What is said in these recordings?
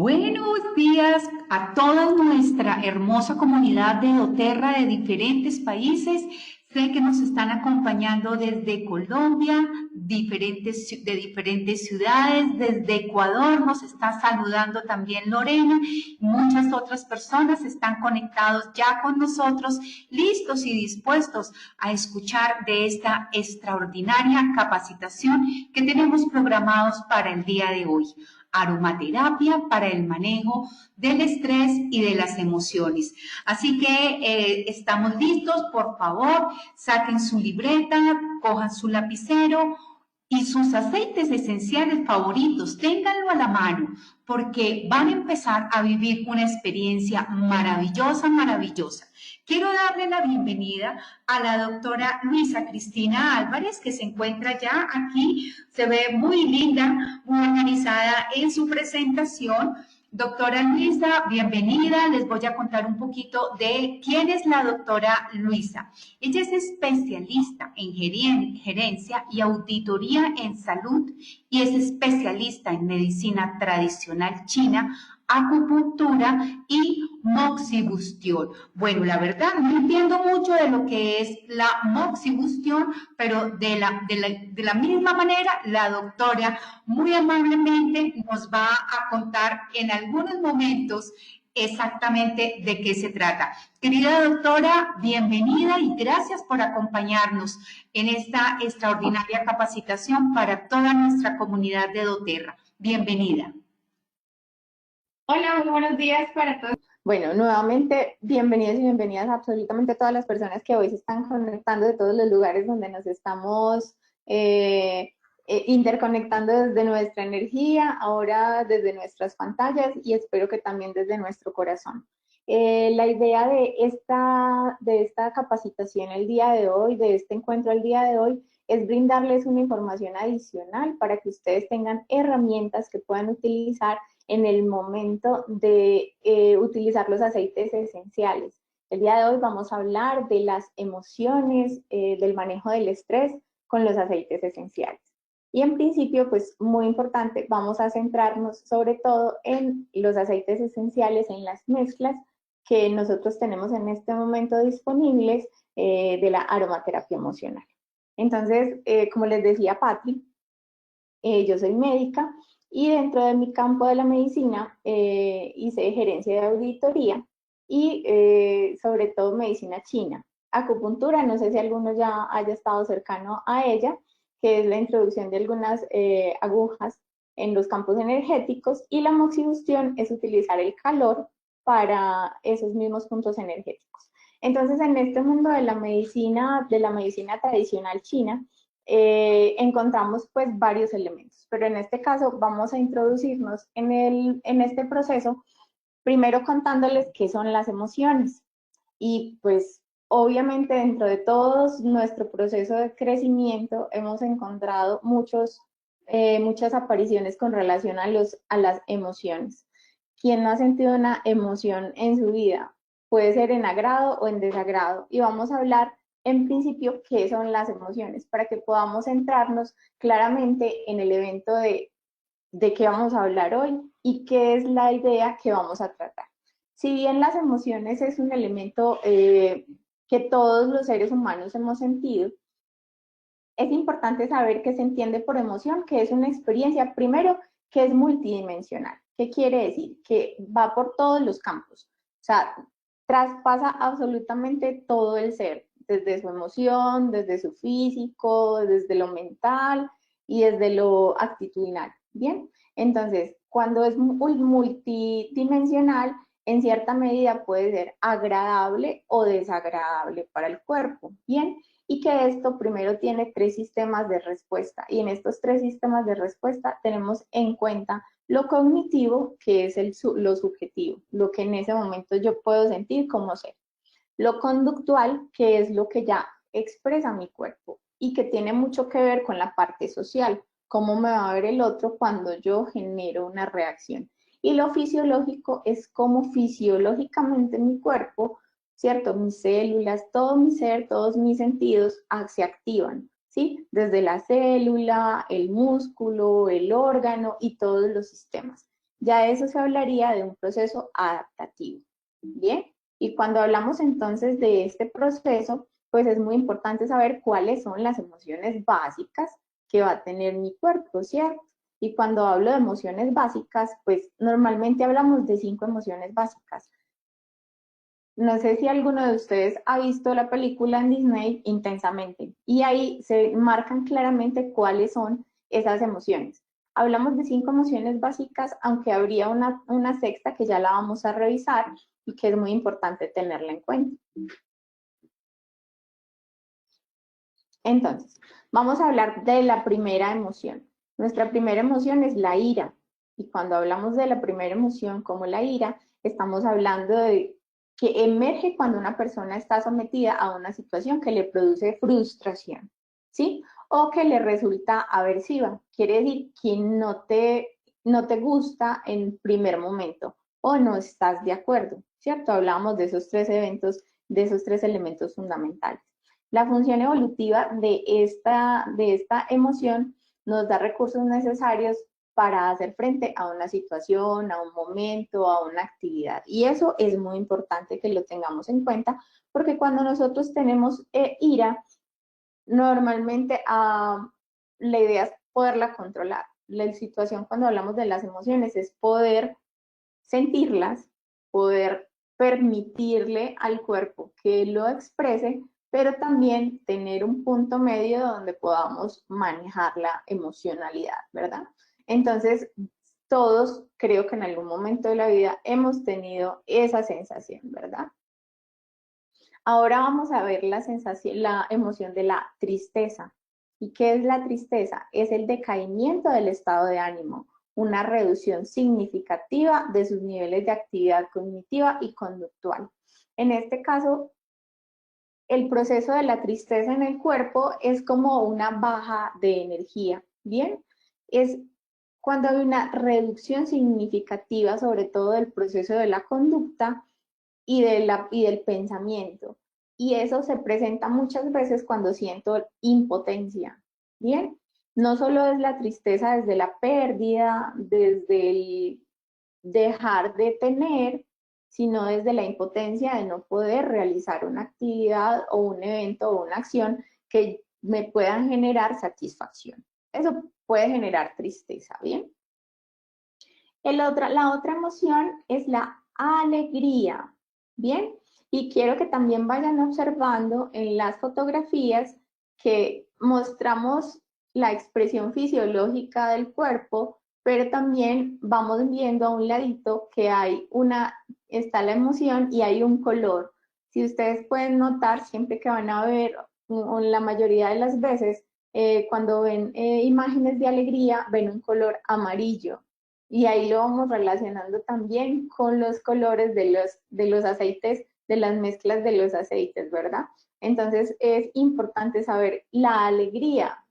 Buenos días a toda nuestra hermosa comunidad de doTERRA de diferentes países. Sé que nos están acompañando desde Colombia, de diferentes ciudades, desde Ecuador nos está saludando también Lorena. Muchas otras personas están conectados ya con nosotros, listos y dispuestos a escuchar de esta extraordinaria capacitación que tenemos programados para el día de hoy. Aromaterapia para el manejo del estrés y de las emociones. Así que estamos listos, por favor, saquen su libreta, cojan su lapicero y sus aceites esenciales favoritos, ténganlo a la mano, porque van a empezar a vivir una experiencia maravillosa, maravillosa. Quiero darle la bienvenida a la doctora Luisa Cristina Álvarez, que se encuentra ya aquí, se ve muy linda, muy organizada en su presentación. Doctora Luisa, bienvenida. Les voy a contar un poquito de quién es la doctora Luisa. Ella es especialista en gerencia y auditoría en salud y es especialista en medicina tradicional china, acupuntura y moxibustión. Bueno, la verdad no entiendo mucho de lo que es la moxibustión, pero de la misma manera la doctora muy amablemente nos va a contar en algunos momentos exactamente de qué se trata. Querida doctora, bienvenida y gracias por acompañarnos en esta extraordinaria capacitación para toda nuestra comunidad de doTERRA. Bienvenida. Hola, muy buenos días para todos. Bueno, nuevamente, bienvenidos y bienvenidas a absolutamente todas las personas que hoy se están conectando de todos los lugares donde nos estamos interconectando desde nuestra energía, ahora desde nuestras pantallas y espero que también desde nuestro corazón. La idea de esta capacitación el día de hoy, de este encuentro el día de hoy, es brindarles una información adicional para que ustedes tengan herramientas que puedan utilizar en el momento de utilizar los aceites esenciales. El día de hoy vamos a hablar de las emociones, del manejo del estrés con los aceites esenciales. Y en principio, pues muy importante, vamos a centrarnos sobre todo en los aceites esenciales, en las mezclas que nosotros tenemos en este momento disponibles de la aromaterapia emocional. Entonces, como les decía Patri, yo soy médica y dentro de mi campo de la medicina hice gerencia de auditoría y sobre todo medicina china. Acupuntura, no sé si alguno ya haya estado cercano a ella, que es la introducción de algunas agujas en los campos energéticos, y la moxibustión es utilizar el calor para esos mismos puntos energéticos. Entonces, en este mundo de la medicina tradicional china, encontramos pues varios elementos, pero en este caso vamos a introducirnos en este proceso, primero contándoles qué son las emociones. Y pues obviamente dentro de todo nuestro proceso de crecimiento hemos encontrado muchas apariciones con relación a las emociones. ¿Quién no ha sentido una emoción en su vida? Puede ser en agrado o en desagrado. Y vamos a hablar en principio qué son las emociones para que podamos centrarnos claramente en el evento de qué vamos a hablar hoy y qué es la idea que vamos a tratar. Si bien las emociones es un elemento que todos los seres humanos hemos sentido, es importante saber qué se entiende por emoción, que es una experiencia, primero, que es multidimensional. ¿Qué quiere decir? Que va por todos los campos. O sea, traspasa absolutamente todo el ser, desde su emoción, desde su físico, desde lo mental y desde lo actitudinal. Bien, entonces, cuando es muy multidimensional, en cierta medida puede ser agradable o desagradable para el cuerpo. Bien, y que esto primero tiene tres sistemas de respuesta. Y en estos tres sistemas de respuesta tenemos en cuenta lo cognitivo, que es lo subjetivo, lo que en ese momento yo puedo sentir como ser. Lo conductual, que es lo que ya expresa mi cuerpo y que tiene mucho que ver con la parte social, cómo me va a ver el otro cuando yo genero una reacción. Y lo fisiológico es cómo fisiológicamente mi cuerpo, ¿cierto? Mis células, todo mi ser, todos mis sentidos se activan, ¿sí? Desde la célula, el músculo, el órgano y todos los sistemas. ya eso se hablaría de un proceso adaptativo. Bien, y cuando hablamos entonces de este proceso, pues es muy importante saber cuáles son las emociones básicas que va a tener mi cuerpo, ¿cierto? Y cuando hablo de emociones básicas, pues normalmente hablamos de 5 emociones básicas. No sé si alguno de ustedes ha visto la película en Disney Intensamente, y ahí se marcan claramente cuáles son esas emociones. Hablamos de 5 emociones básicas, aunque habría una sexta que ya la vamos a revisar y que es muy importante tenerla en cuenta. Entonces, vamos a hablar de la primera emoción. Nuestra primera emoción es la ira. Y cuando hablamos de la primera emoción como la ira, estamos hablando de que emerge cuando una persona está sometida a una situación que le produce frustración, ¿sí? O que le resulta aversiva. Quiere decir que no te gusta en primer momento o no estás de acuerdo, ¿cierto? Hablamos de esos 3 eventos, de esos 3 elementos fundamentales. La función evolutiva de esta emoción nos da recursos necesarios para hacer frente a una situación, a un momento, a una actividad. Y eso es muy importante que lo tengamos en cuenta, porque cuando nosotros tenemos ira, normalmente la idea es poderla controlar. La situación cuando hablamos de las emociones es poder sentirlas, poder permitirle al cuerpo que lo exprese, pero también tener un punto medio donde podamos manejar la emocionalidad, ¿verdad? Entonces, todos creo que en algún momento de la vida hemos tenido esa sensación, ¿verdad? Ahora vamos a ver la sensación, la emoción de la tristeza. ¿Y qué es la tristeza? Es el decaimiento del estado de ánimo, una reducción significativa de sus niveles de actividad cognitiva y conductual. En este caso, el proceso de la tristeza en el cuerpo es como una baja de energía, ¿bien? Es cuando hay una reducción significativa, sobre todo del proceso de la conducta y del pensamiento. Y eso se presenta muchas veces cuando siento impotencia, ¿bien? No solo es la tristeza desde la pérdida, desde el dejar de tener, sino desde la impotencia de no poder realizar una actividad o un evento o una acción que me puedan generar satisfacción. Eso puede generar tristeza, ¿bien? La otra emoción es la alegría, ¿bien? Y quiero que también vayan observando en las fotografías que mostramos la expresión fisiológica del cuerpo, pero también vamos viendo a un ladito que está la emoción y hay un color. Si ustedes pueden notar, siempre que van a ver, o la mayoría de las veces, cuando ven imágenes de alegría, ven un color amarillo. Y ahí lo vamos relacionando también con los colores de los aceites, de las mezclas de los aceites, ¿verdad? Entonces es importante saber la alegría.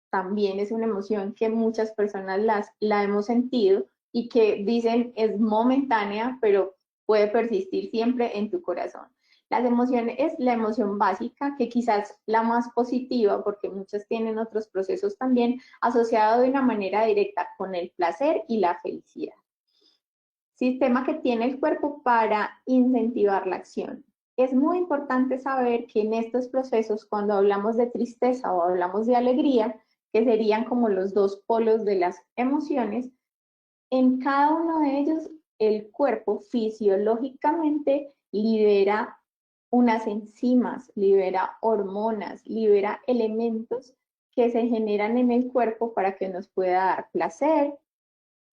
También es una emoción que muchas personas la hemos sentido y que dicen es momentánea, pero puede persistir siempre en tu corazón. Las emociones es la emoción básica, que quizás la más positiva, porque muchas tienen otros procesos también, asociado de una manera directa con el placer y la felicidad. Sistema que tiene el cuerpo para incentivar la acción. Es muy importante saber que en estos procesos, cuando hablamos de tristeza o hablamos de alegría, que serían como los dos polos de las emociones, en cada uno de ellos el cuerpo fisiológicamente libera unas enzimas, libera hormonas, libera elementos que se generan en el cuerpo para que nos pueda dar placer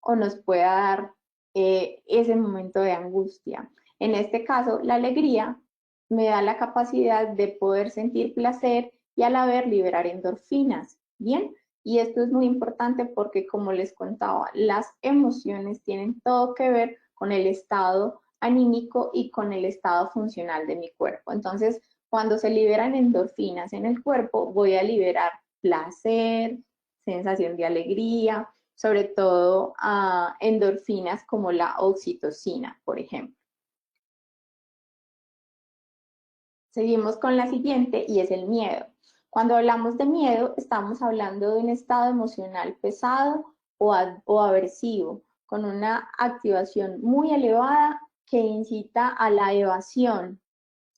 o nos pueda dar ese momento de angustia. En este caso, la alegría me da la capacidad de poder sentir placer y a la vez liberar endorfinas, ¿bien? Y esto es muy importante porque, como les contaba, las emociones tienen todo que ver con el estado anímico y con el estado funcional de mi cuerpo. Entonces, cuando se liberan endorfinas en el cuerpo, voy a liberar placer, sensación de alegría, sobre todo a endorfinas como la oxitocina, por ejemplo. Seguimos con la siguiente y es el miedo. Cuando hablamos de miedo, estamos hablando de un estado emocional pesado o aversivo, con una activación muy elevada que incita a la evasión.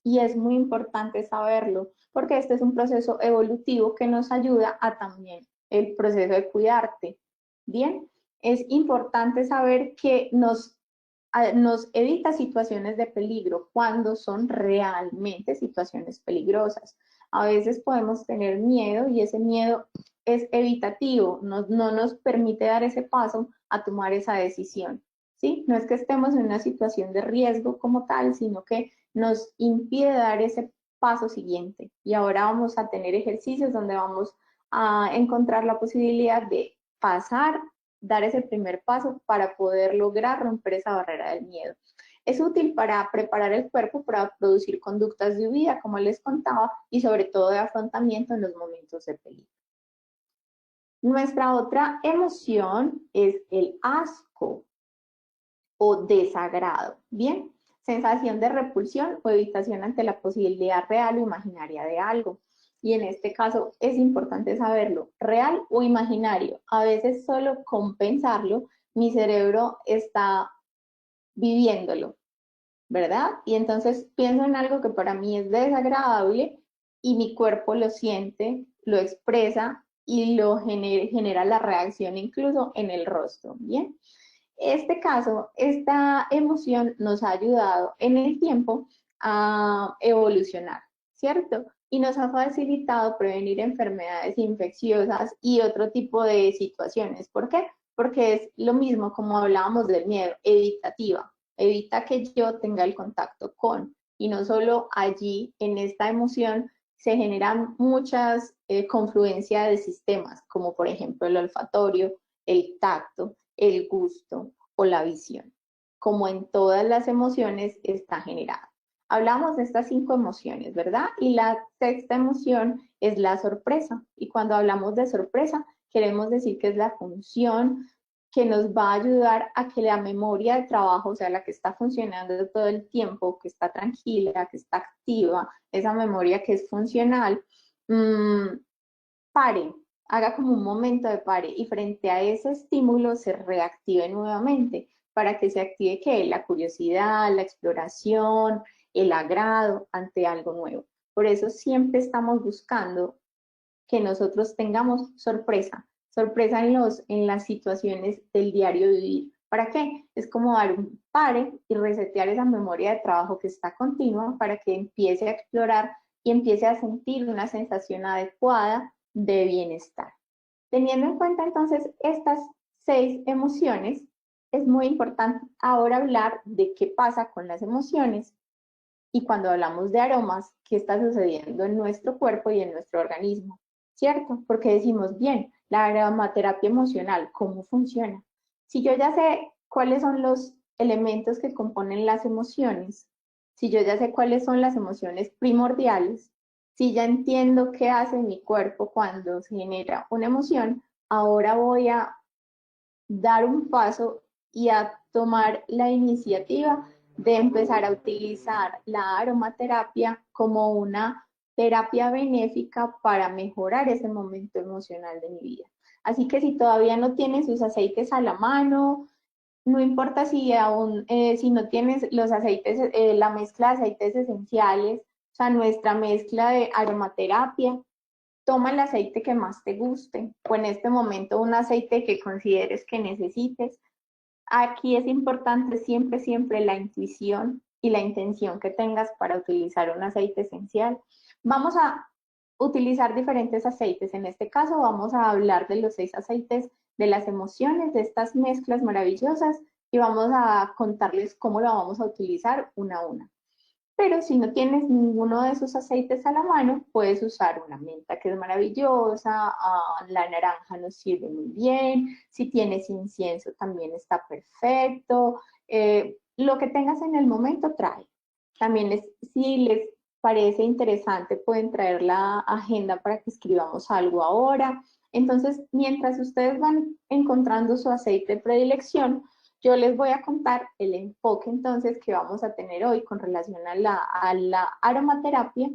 Y es muy importante saberlo, porque este es un proceso evolutivo que nos ayuda a también el proceso de cuidarte. Bien, es importante saber que nos evita situaciones de peligro cuando son realmente situaciones peligrosas. A veces podemos tener miedo y ese miedo es evitativo, no nos permite dar ese paso a tomar esa decisión. ¿Sí? No es que estemos en una situación de riesgo como tal, sino que nos impide dar ese paso siguiente. Y ahora vamos a tener ejercicios donde vamos a encontrar la posibilidad de pasar, dar ese primer paso para poder lograr romper esa barrera del miedo. Es útil para preparar el cuerpo para producir conductas de huida, como les contaba, y sobre todo de afrontamiento en los momentos de peligro. Nuestra otra emoción es el asco o desagrado. Bien, sensación de repulsión o evitación ante la posibilidad real o imaginaria de algo. Y en este caso es importante saberlo, real o imaginario. A veces solo con pensarlo, mi cerebro está viviéndolo, ¿verdad? Y entonces pienso en algo que para mí es desagradable y mi cuerpo lo siente, lo expresa y lo genera la reacción incluso en el rostro, ¿bien? Este caso, esta emoción nos ha ayudado en el tiempo a evolucionar, ¿cierto? Y nos ha facilitado prevenir enfermedades infecciosas y otro tipo de situaciones. ¿Por qué? Porque es lo mismo como hablábamos del miedo, evitativa. Evita que yo tenga el contacto con, y no solo allí, en esta emoción, se generan muchas confluencias de sistemas, como por ejemplo el olfatorio, el tacto, el gusto o la visión. Como en todas las emociones está generada. Hablamos de estas 5 emociones, ¿verdad? Y la sexta emoción es la sorpresa. Y cuando hablamos de sorpresa, queremos decir que es la función que nos va a ayudar a que la memoria de trabajo, o sea, la que está funcionando todo el tiempo, que está tranquila, que está activa, esa memoria que es funcional, pare, haga como un momento de pare y frente a ese estímulo se reactive nuevamente para que se active ¿qué? La curiosidad, la exploración, el agrado ante algo nuevo. Por eso siempre estamos buscando que nosotros tengamos sorpresa, sorpresa en las situaciones del diario vivir. ¿Para qué? Es como dar un pare y resetear esa memoria de trabajo que está continua para que empiece a explorar y empiece a sentir una sensación adecuada de bienestar. Teniendo en cuenta entonces estas 6 emociones, es muy importante ahora hablar de qué pasa con las emociones y cuando hablamos de aromas, qué está sucediendo en nuestro cuerpo y en nuestro organismo, ¿cierto? Porque decimos, bien, la aromaterapia emocional, ¿cómo funciona? Si yo ya sé cuáles son los elementos que componen las emociones, si yo ya sé cuáles son las emociones primordiales, si ya entiendo qué hace mi cuerpo cuando se genera una emoción, ahora voy a dar un paso y a tomar la iniciativa de empezar a utilizar la aromaterapia como una terapia benéfica para mejorar ese momento emocional de mi vida. Así que si todavía no tienes sus aceites a la mano, no importa si aún, si no tienes los aceites, la mezcla de aceites esenciales, o sea, nuestra mezcla de aromaterapia, toma el aceite que más te guste o en este momento un aceite que consideres que necesites. Aquí es importante siempre, siempre la intuición y la intención que tengas para utilizar un aceite esencial. Vamos a utilizar diferentes aceites. En este caso vamos a hablar de los 6 aceites de las emociones, de estas mezclas maravillosas y vamos a contarles cómo lo vamos a utilizar una a una. Pero si no tienes ninguno de esos aceites a la mano, puedes usar una menta que es maravillosa, la naranja nos sirve muy bien, si tienes incienso también está perfecto, lo que tengas en el momento trae. También si les parece interesante, pueden traer la agenda para que escribamos algo ahora. Entonces, mientras ustedes van encontrando su aceite de predilección, yo les voy a contar el enfoque entonces que vamos a tener hoy con relación a la aromaterapia,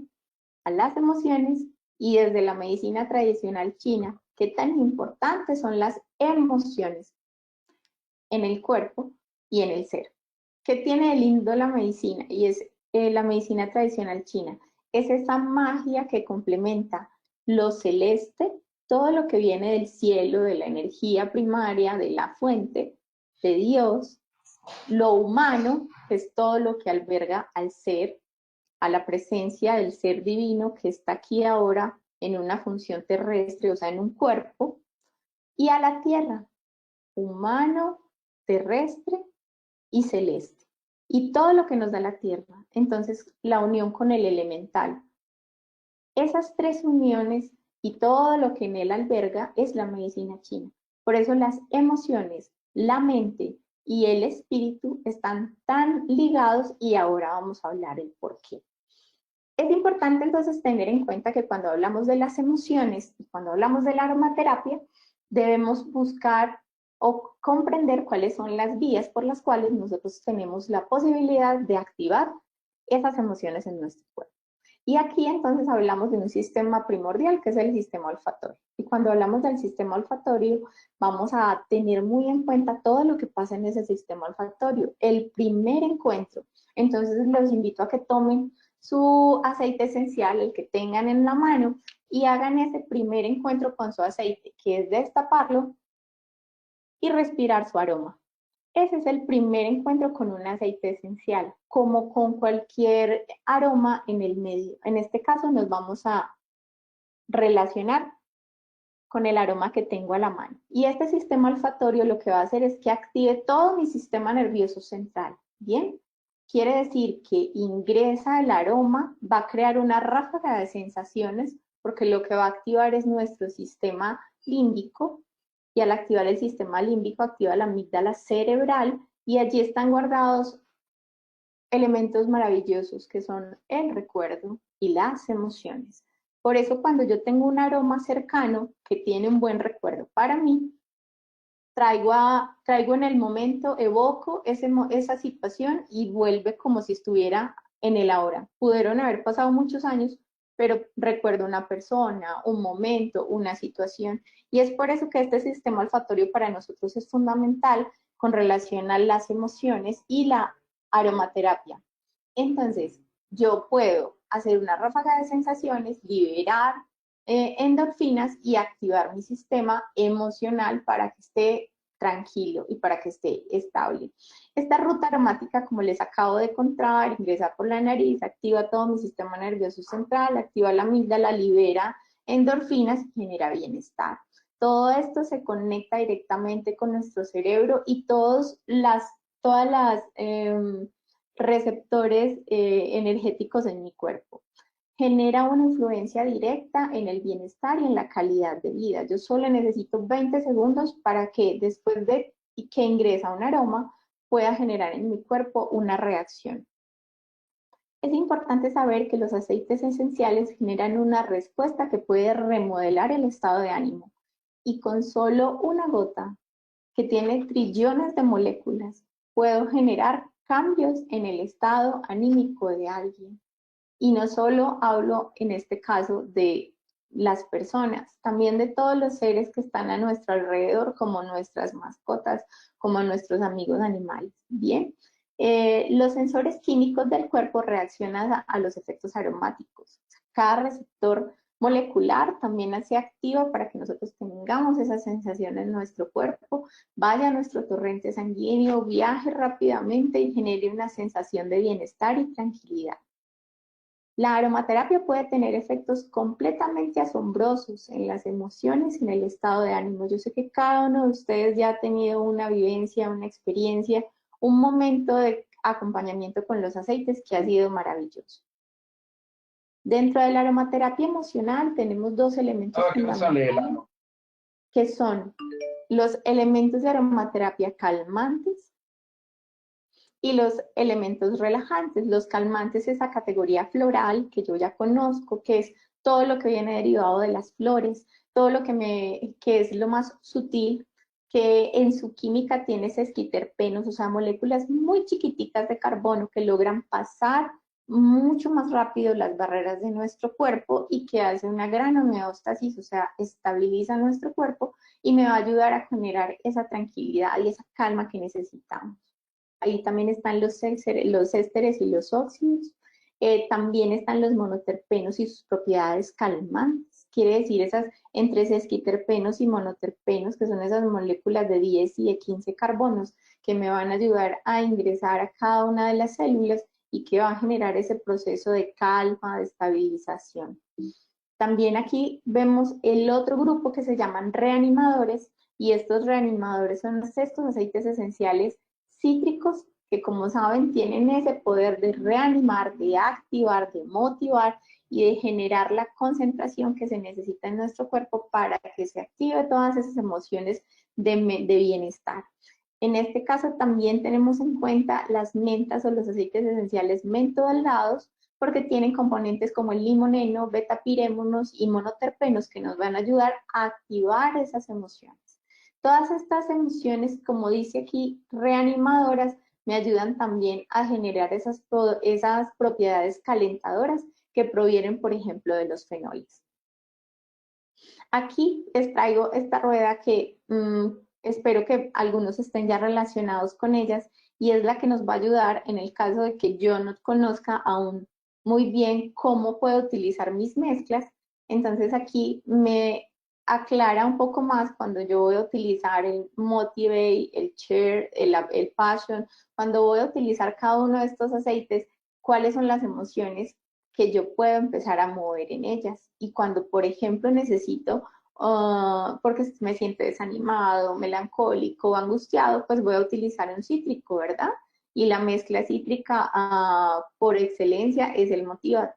a las emociones y desde la medicina tradicional china, qué tan importantes son las emociones. en el cuerpo y en el ser. ¿Qué tiene de lindo la medicina? Y es la medicina tradicional china. Es esa magia que complementa lo celeste, todo lo que viene del cielo, de la energía primaria, de la fuente, de Dios, lo humano, que es todo lo que alberga al ser, a la presencia del ser divino que está aquí ahora en una función terrestre, o sea, en un cuerpo, y a la tierra, humano, terrestre y celeste. Y todo lo que nos da la tierra. Entonces, la unión con el elemental. Esas tres uniones y todo lo que en él alberga es la medicina china. Por eso las emociones, la mente y el espíritu están tan ligados y ahora vamos a hablar el por qué. Es importante entonces tener en cuenta que cuando hablamos de las emociones y cuando hablamos de la aromaterapia, debemos buscar o comprender cuáles son las vías por las cuales nosotros tenemos la posibilidad de activar esas emociones en nuestro cuerpo. Y aquí entonces hablamos de un sistema primordial que es el sistema olfatorio. Y cuando hablamos del sistema olfatorio, vamos a tener muy en cuenta todo lo que pasa en ese sistema olfatorio. El primer encuentro. Entonces los invito a que tomen su aceite esencial, el que tengan en la mano, y hagan ese primer encuentro con su aceite, que es destaparlo y respirar su aroma. Ese es el primer encuentro con un aceite esencial, como con cualquier aroma en el medio. En este caso nos vamos a relacionar con el aroma que tengo a la mano. Y este sistema olfatorio lo que va a hacer es que active todo mi sistema nervioso central. ¿Bien? Quiere decir que ingresa el aroma, va a crear una ráfaga de sensaciones, porque lo que va a activar es nuestro sistema límbico, y al activar el sistema límbico activa la amígdala cerebral, y allí están guardados elementos maravillosos que son el recuerdo y las emociones. Por eso cuando yo tengo un aroma cercano que tiene un buen recuerdo para mí, traigo en el momento, evoco esa situación y vuelve como si estuviera en el ahora. Pudieron haber pasado muchos años, pero recuerdo una persona, un momento, una situación. Y es por eso que este sistema olfatorio para nosotros es fundamental con relación a las emociones y la aromaterapia. Entonces, yo puedo hacer una ráfaga de sensaciones, liberar endorfinas y activar mi sistema emocional para que esté tranquilo y para que esté estable. Esta ruta aromática, como les acabo de contar, ingresa por la nariz, activa todo mi sistema nervioso central, activa la amígdala, libera endorfinas y genera bienestar. Todo esto se conecta directamente con nuestro cerebro y todas las receptores energéticos en mi cuerpo. Genera una influencia directa en el bienestar y en la calidad de vida. Yo solo necesito 20 segundos para que después de que ingresa un aroma pueda generar en mi cuerpo una reacción. Es importante saber que los aceites esenciales generan una respuesta que puede remodelar el estado de ánimo y con solo una gota que tiene trillones de moléculas puedo generar cambios en el estado anímico de alguien. Y no solo hablo en este caso de las personas, también de todos los seres que están a nuestro alrededor, como nuestras mascotas, como nuestros amigos animales. Bien, los sensores químicos del cuerpo reaccionan a los efectos aromáticos. Cada receptor molecular también se activa para que nosotros tengamos esa sensación en nuestro cuerpo, vaya a nuestro torrente sanguíneo, viaje rápidamente y genere una sensación de bienestar y tranquilidad. La aromaterapia puede tener efectos completamente asombrosos en las emociones y en el estado de ánimo. Yo sé que cada uno de ustedes ya ha tenido una vivencia, una experiencia, un momento de acompañamiento con los aceites que ha sido maravilloso. Dentro de la aromaterapia emocional tenemos dos elementos fundamentales, que son los elementos de aromaterapia calmantes y los elementos relajantes. Los calmantes, esa categoría floral que yo ya conozco, que es todo lo que viene derivado de las flores, todo lo que es lo más sutil, que en su química tiene sesquiterpenos, o sea, moléculas muy chiquiticas de carbono que logran pasar mucho más rápido las barreras de nuestro cuerpo y que hace una gran homeostasis, o sea, estabiliza nuestro cuerpo y me va a ayudar a generar esa tranquilidad y esa calma que necesitamos. Ahí también están los ésteres y los óxidos. También están los monoterpenos y sus propiedades calmantes. Quiere decir esas entre sesquiterpenos y monoterpenos, que son esas moléculas de 10 y de 15 carbonos que me van a ayudar a ingresar a cada una de las células y que va a generar ese proceso de calma, de estabilización. También aquí vemos el otro grupo que se llaman reanimadores, y estos reanimadores son estos aceites esenciales cítricos que, como saben, tienen ese poder de reanimar, de activar, de motivar y de generar la concentración que se necesita en nuestro cuerpo para que se active todas esas emociones de bienestar. En este caso también tenemos en cuenta las mentas o los aceites esenciales mentolados, porque tienen componentes como el limoneno, betapirémonos y monoterpenos que nos van a ayudar a activar esas emociones. Todas estas emociones, como dice aquí, reanimadoras, me ayudan también a generar esas propiedades calentadoras que provienen, por ejemplo, de los fenoles. Aquí les traigo esta rueda que espero que algunos estén ya relacionados con ellas, y es la que nos va a ayudar en el caso de que yo no conozca aún muy bien cómo puedo utilizar mis mezclas. Entonces aquí me aclara un poco más cuando yo voy a utilizar el Motivate, el Share, el Passion, cuando voy a utilizar cada uno de estos aceites, cuáles son las emociones que yo puedo empezar a mover en ellas. Y cuando, por ejemplo, necesito, porque me siento desanimado, melancólico, angustiado, pues voy a utilizar un cítrico, ¿verdad? Y la mezcla cítrica por excelencia es el motivante.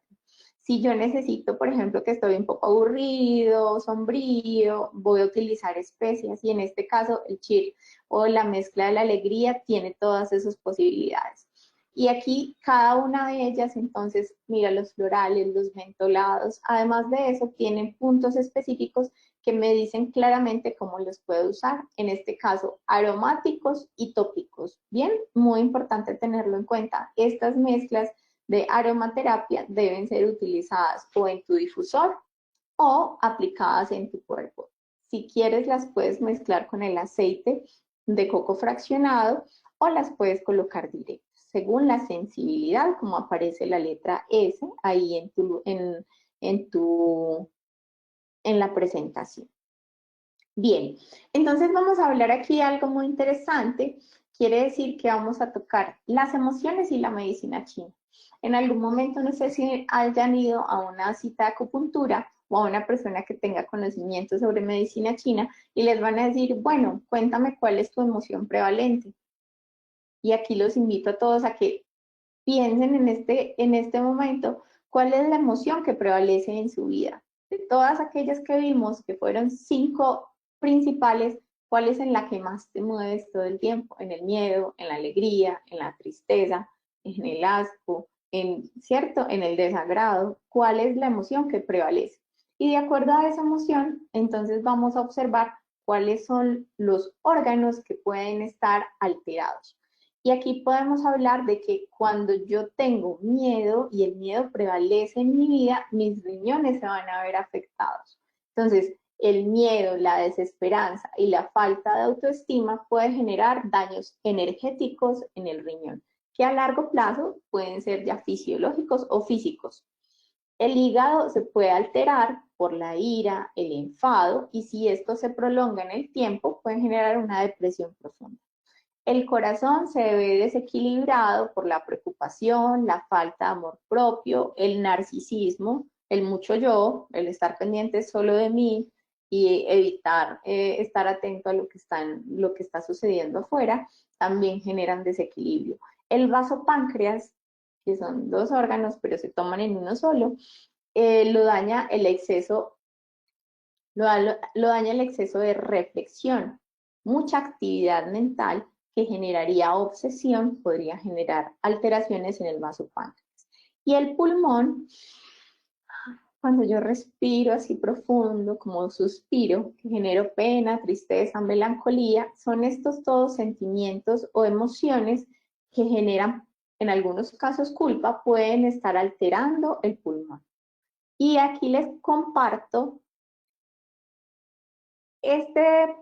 Si yo necesito, por ejemplo, que estoy un poco aburrido, sombrío, voy a utilizar especias, y en este caso el chill o la mezcla de la alegría tiene todas esas posibilidades. Y aquí cada una de ellas, entonces, mira, los florales, los mentolados, además de eso, tienen puntos específicos que me dicen claramente cómo los puedo usar. En este caso, aromáticos y tópicos. Bien, muy importante tenerlo en cuenta. Estas mezclas de aromaterapia deben ser utilizadas o en tu difusor o aplicadas en tu cuerpo. Si quieres, las puedes mezclar con el aceite de coco fraccionado o las puedes colocar directas, según la sensibilidad, como aparece la letra S ahí en la presentación. Bien, entonces vamos a hablar aquí de algo muy interesante. Quiere decir que vamos a tocar las emociones y la medicina china. En algún momento, no sé si hayan ido a una cita de acupuntura o a una persona que tenga conocimiento sobre medicina china y les van a decir, bueno, cuéntame cuál es tu emoción prevalente. Y aquí los invito a todos a que piensen en este momento cuál es la emoción que prevalece en su vida. De todas aquellas que vimos, que fueron 5 principales, ¿cuál es en la que más te mueves todo el tiempo? En el miedo, en la alegría, en la tristeza, en el asco, ¿cierto? En el desagrado. ¿Cuál es la emoción que prevalece? Y de acuerdo a esa emoción, entonces vamos a observar cuáles son los órganos que pueden estar alterados. Y aquí podemos hablar de que cuando yo tengo miedo y el miedo prevalece en mi vida, mis riñones se van a ver afectados. Entonces, el miedo, la desesperanza y la falta de autoestima puede generar daños energéticos en el riñón, que a largo plazo pueden ser ya fisiológicos o físicos. El hígado se puede alterar por la ira, el enfado, y si esto se prolonga en el tiempo, puede generar una depresión profunda. El corazón se ve desequilibrado por la preocupación, la falta de amor propio, el narcisismo, el mucho yo, el estar pendiente solo de mí y evitar estar atento a lo que está sucediendo afuera, también generan desequilibrio. El vasopáncreas, que son 2 órganos, pero se toman en uno solo, lo daña el exceso, lo daña el exceso de reflexión. Mucha actividad mental que generaría obsesión podría generar alteraciones en el vasopáncreas. Y el pulmón, cuando yo respiro así profundo, como suspiro, que genero pena, tristeza, melancolía, son estos todos sentimientos o emociones que generan en algunos casos culpa, pueden estar alterando el pulmón. Y aquí les comparto este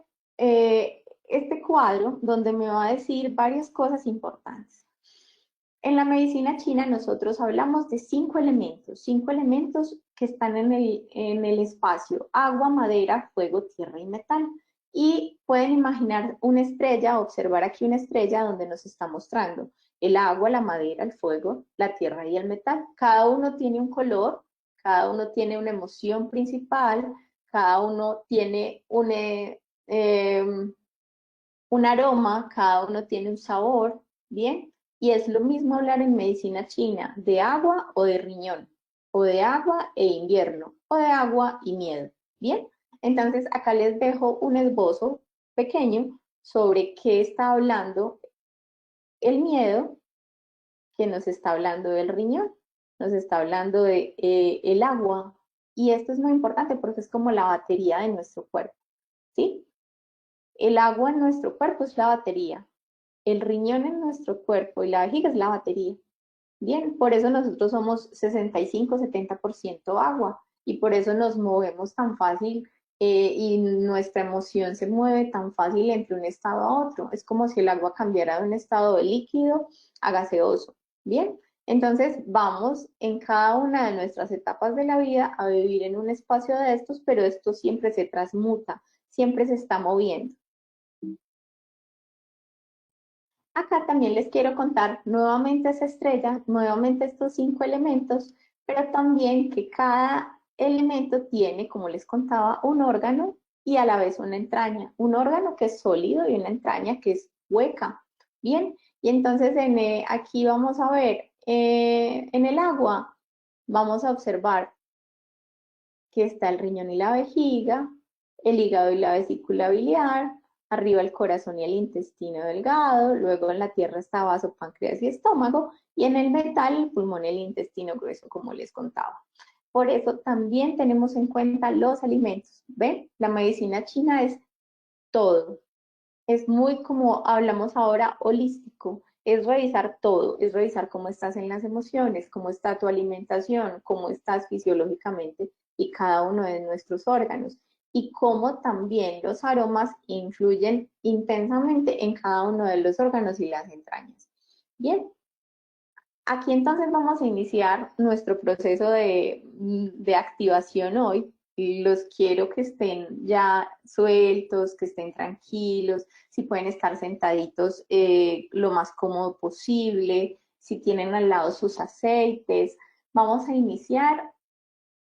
cuadro donde me va a decir varias cosas importantes. En la medicina china nosotros hablamos de cinco elementos que están en el espacio: agua, madera, fuego, tierra y metal. Y pueden imaginar una estrella, observar aquí una estrella donde nos está mostrando el agua, la madera, el fuego, la tierra y el metal. Cada uno tiene un color, cada uno tiene una emoción principal, cada uno tiene un aroma, cada uno tiene un sabor, ¿bien? Y es lo mismo hablar en medicina china de agua o de riñón, o de agua e invierno, o de agua y miedo, ¿bien? Entonces acá les dejo un esbozo pequeño sobre qué está hablando el miedo, que nos está hablando del riñón, nos está hablando de el agua, y esto es muy importante porque es como la batería de nuestro cuerpo, ¿sí? El agua en nuestro cuerpo es la batería, el riñón en nuestro cuerpo y la vejiga es la batería. Bien, por eso nosotros somos 65-70% agua y por eso nos movemos tan fácil y nuestra emoción se mueve tan fácil entre un estado a otro. Es como si el agua cambiara de un estado de líquido a gaseoso. Bien, entonces vamos en cada una de nuestras etapas de la vida a vivir en un espacio de estos, pero esto siempre se transmuta, siempre se está moviendo. Acá también les quiero contar nuevamente esa estrella, nuevamente estos cinco elementos, pero también que cada elemento tiene, como les contaba, un órgano y a la vez una entraña. Un órgano que es sólido y una entraña que es hueca. Bien, y entonces aquí vamos a ver, en el agua, vamos a observar que está el riñón y la vejiga, el hígado y la vesícula biliar, arriba el corazón y el intestino delgado, luego en la tierra está vaso, páncreas y estómago, y en el metal el pulmón y el intestino grueso, como les contaba. Por eso también tenemos en cuenta los alimentos. ¿Ven? La medicina china es todo. Es muy como hablamos ahora holístico. Es revisar todo, es revisar cómo estás en las emociones, cómo está tu alimentación, cómo estás fisiológicamente y cada uno de nuestros órganos y cómo también los aromas influyen intensamente en cada uno de los órganos y las entrañas. Bien, aquí entonces vamos a iniciar nuestro proceso de activación hoy. Y los quiero que estén ya sueltos, que estén tranquilos, si pueden estar sentaditos lo más cómodo posible, si tienen al lado sus aceites. Vamos a iniciar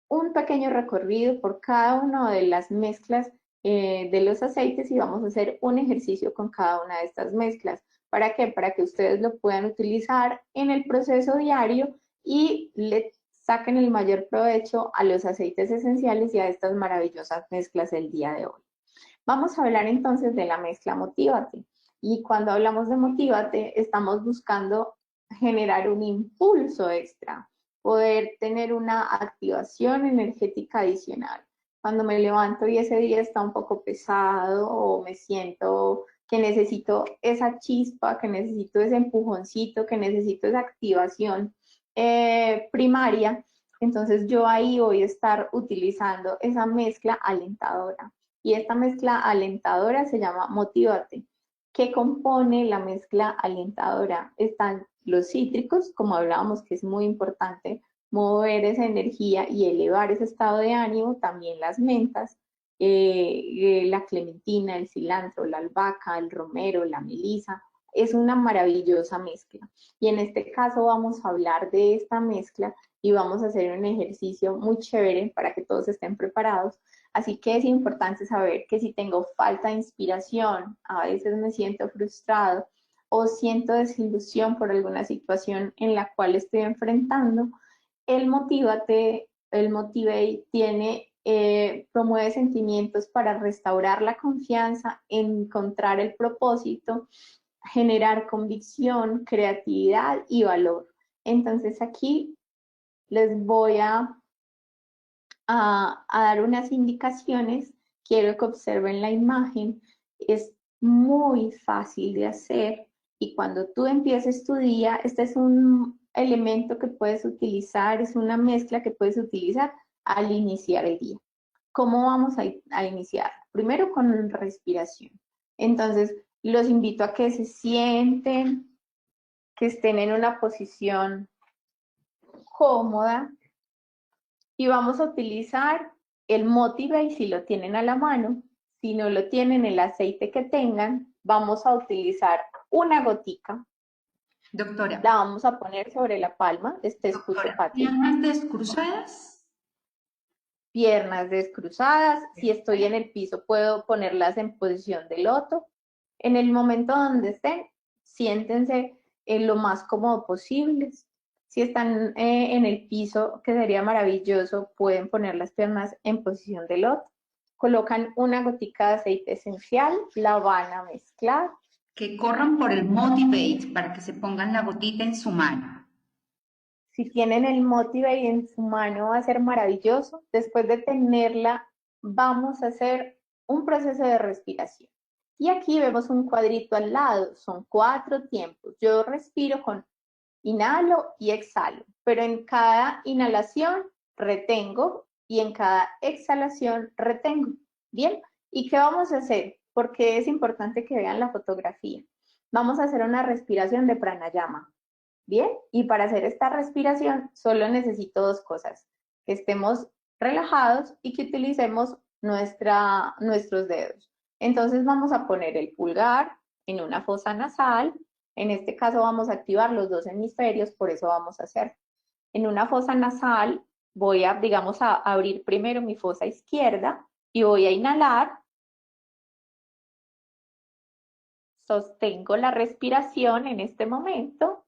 un pequeño recorrido por cada una de las mezclas de los aceites y vamos a hacer un ejercicio con cada una de estas mezclas. ¿Para qué? Para que ustedes lo puedan utilizar en el proceso diario y le saquen el mayor provecho a los aceites esenciales y a estas maravillosas mezclas el día de hoy. Vamos a hablar entonces de la mezcla Motívate. Y cuando hablamos de Motívate, estamos buscando generar un impulso extra, poder tener una activación energética adicional. Cuando me levanto y ese día está un poco pesado o me siento que necesito esa chispa, que necesito ese empujoncito, que necesito esa activación primaria, entonces yo ahí voy a estar utilizando esa mezcla alentadora. Y esta mezcla alentadora se llama Motívate. ¿Qué compone la mezcla alentadora? Están los cítricos, como hablábamos, que es muy importante mover esa energía y elevar ese estado de ánimo, también las mentas, la clementina, el cilantro, la albahaca, el romero, la melisa. Es una maravillosa mezcla. Y en este caso vamos a hablar de esta mezcla y vamos a hacer un ejercicio muy chévere para que todos estén preparados. Así que es importante saber que si tengo falta de inspiración, a veces me siento frustrado o siento desilusión por alguna situación en la cual estoy enfrentando, el Motívate, el Motivate tiene, promueve sentimientos para restaurar la confianza, encontrar el propósito, generar convicción, creatividad y valor. Entonces aquí les voy a dar unas indicaciones. Quiero que observen la imagen. Es muy fácil de hacer. y cuando tú empieces tu día, este es un elemento que puedes utilizar, es una mezcla que puedes utilizar al iniciar el día. ¿Cómo vamos a iniciar? Primero con respiración. Entonces, los invito a que se sienten, que estén en una posición cómoda y vamos a utilizar el Motivate si lo tienen a la mano. Si no lo tienen, el aceite que tengan, vamos a utilizar una gotica. Doctora. La vamos a poner sobre la palma. Escucho, Pati. ¿Piernas descruzadas? Piernas descruzadas. Si estoy en el piso, puedo ponerlas en posición de loto. En el momento donde estén, siéntense lo más cómodo posible. Si están en el piso, que sería maravilloso, pueden poner las piernas en posición de loto. Colocan una gotica de aceite esencial, la van a mezclar. Que corran por el Motivate para que se pongan la gotita en su mano. Si tienen el Motivate en su mano va a ser maravilloso. Después de tenerla, vamos a hacer un proceso de respiración. Y aquí vemos un cuadrito al lado, son 4 tiempos. Yo respiro con inhalo y exhalo, pero en cada inhalación retengo y en cada exhalación retengo. ¿Bien? ¿Y qué vamos a hacer? Porque es importante que vean la fotografía. Vamos a hacer una respiración de pranayama. ¿Bien? Y para hacer esta respiración solo necesito 2 cosas. Que estemos relajados y que utilicemos nuestros dedos. Entonces vamos a poner el pulgar en una fosa nasal. En este caso vamos a activar los 2 hemisferios, por eso vamos a hacer. En una fosa nasal voy a, digamos, a abrir primero mi fosa izquierda y voy a inhalar. Sostengo la respiración en este momento.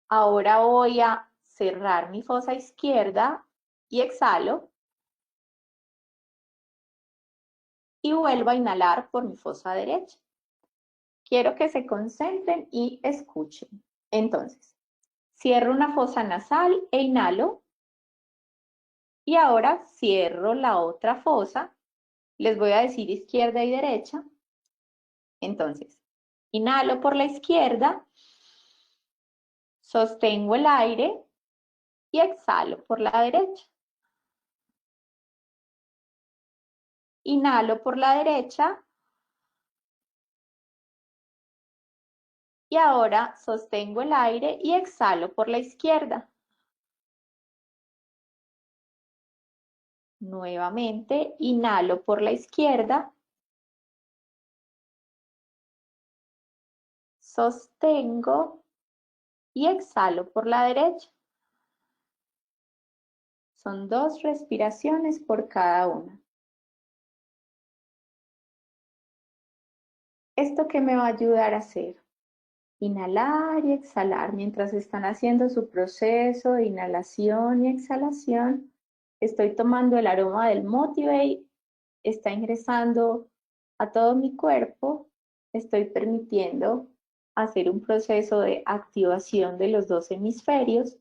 Ahora voy a cerrar mi fosa izquierda y exhalo. Y vuelvo a inhalar por mi fosa derecha. Quiero que se concentren y escuchen. Entonces, cierro una fosa nasal e inhalo. Y ahora cierro la otra fosa. Les voy a decir izquierda y derecha. Entonces, inhalo por la izquierda, sostengo el aire y exhalo por la derecha. Inhalo por la derecha. Y ahora sostengo el aire y exhalo por la izquierda. Nuevamente, inhalo por la izquierda. Sostengo y exhalo por la derecha. Son 2 respiraciones por cada una. ¿Esto qué me va a ayudar a hacer? Inhalar y exhalar. Mientras están haciendo su proceso de inhalación y exhalación, estoy tomando el aroma del Motivate, está ingresando a todo mi cuerpo, estoy permitiendo hacer un proceso de activación de los 2 hemisferios,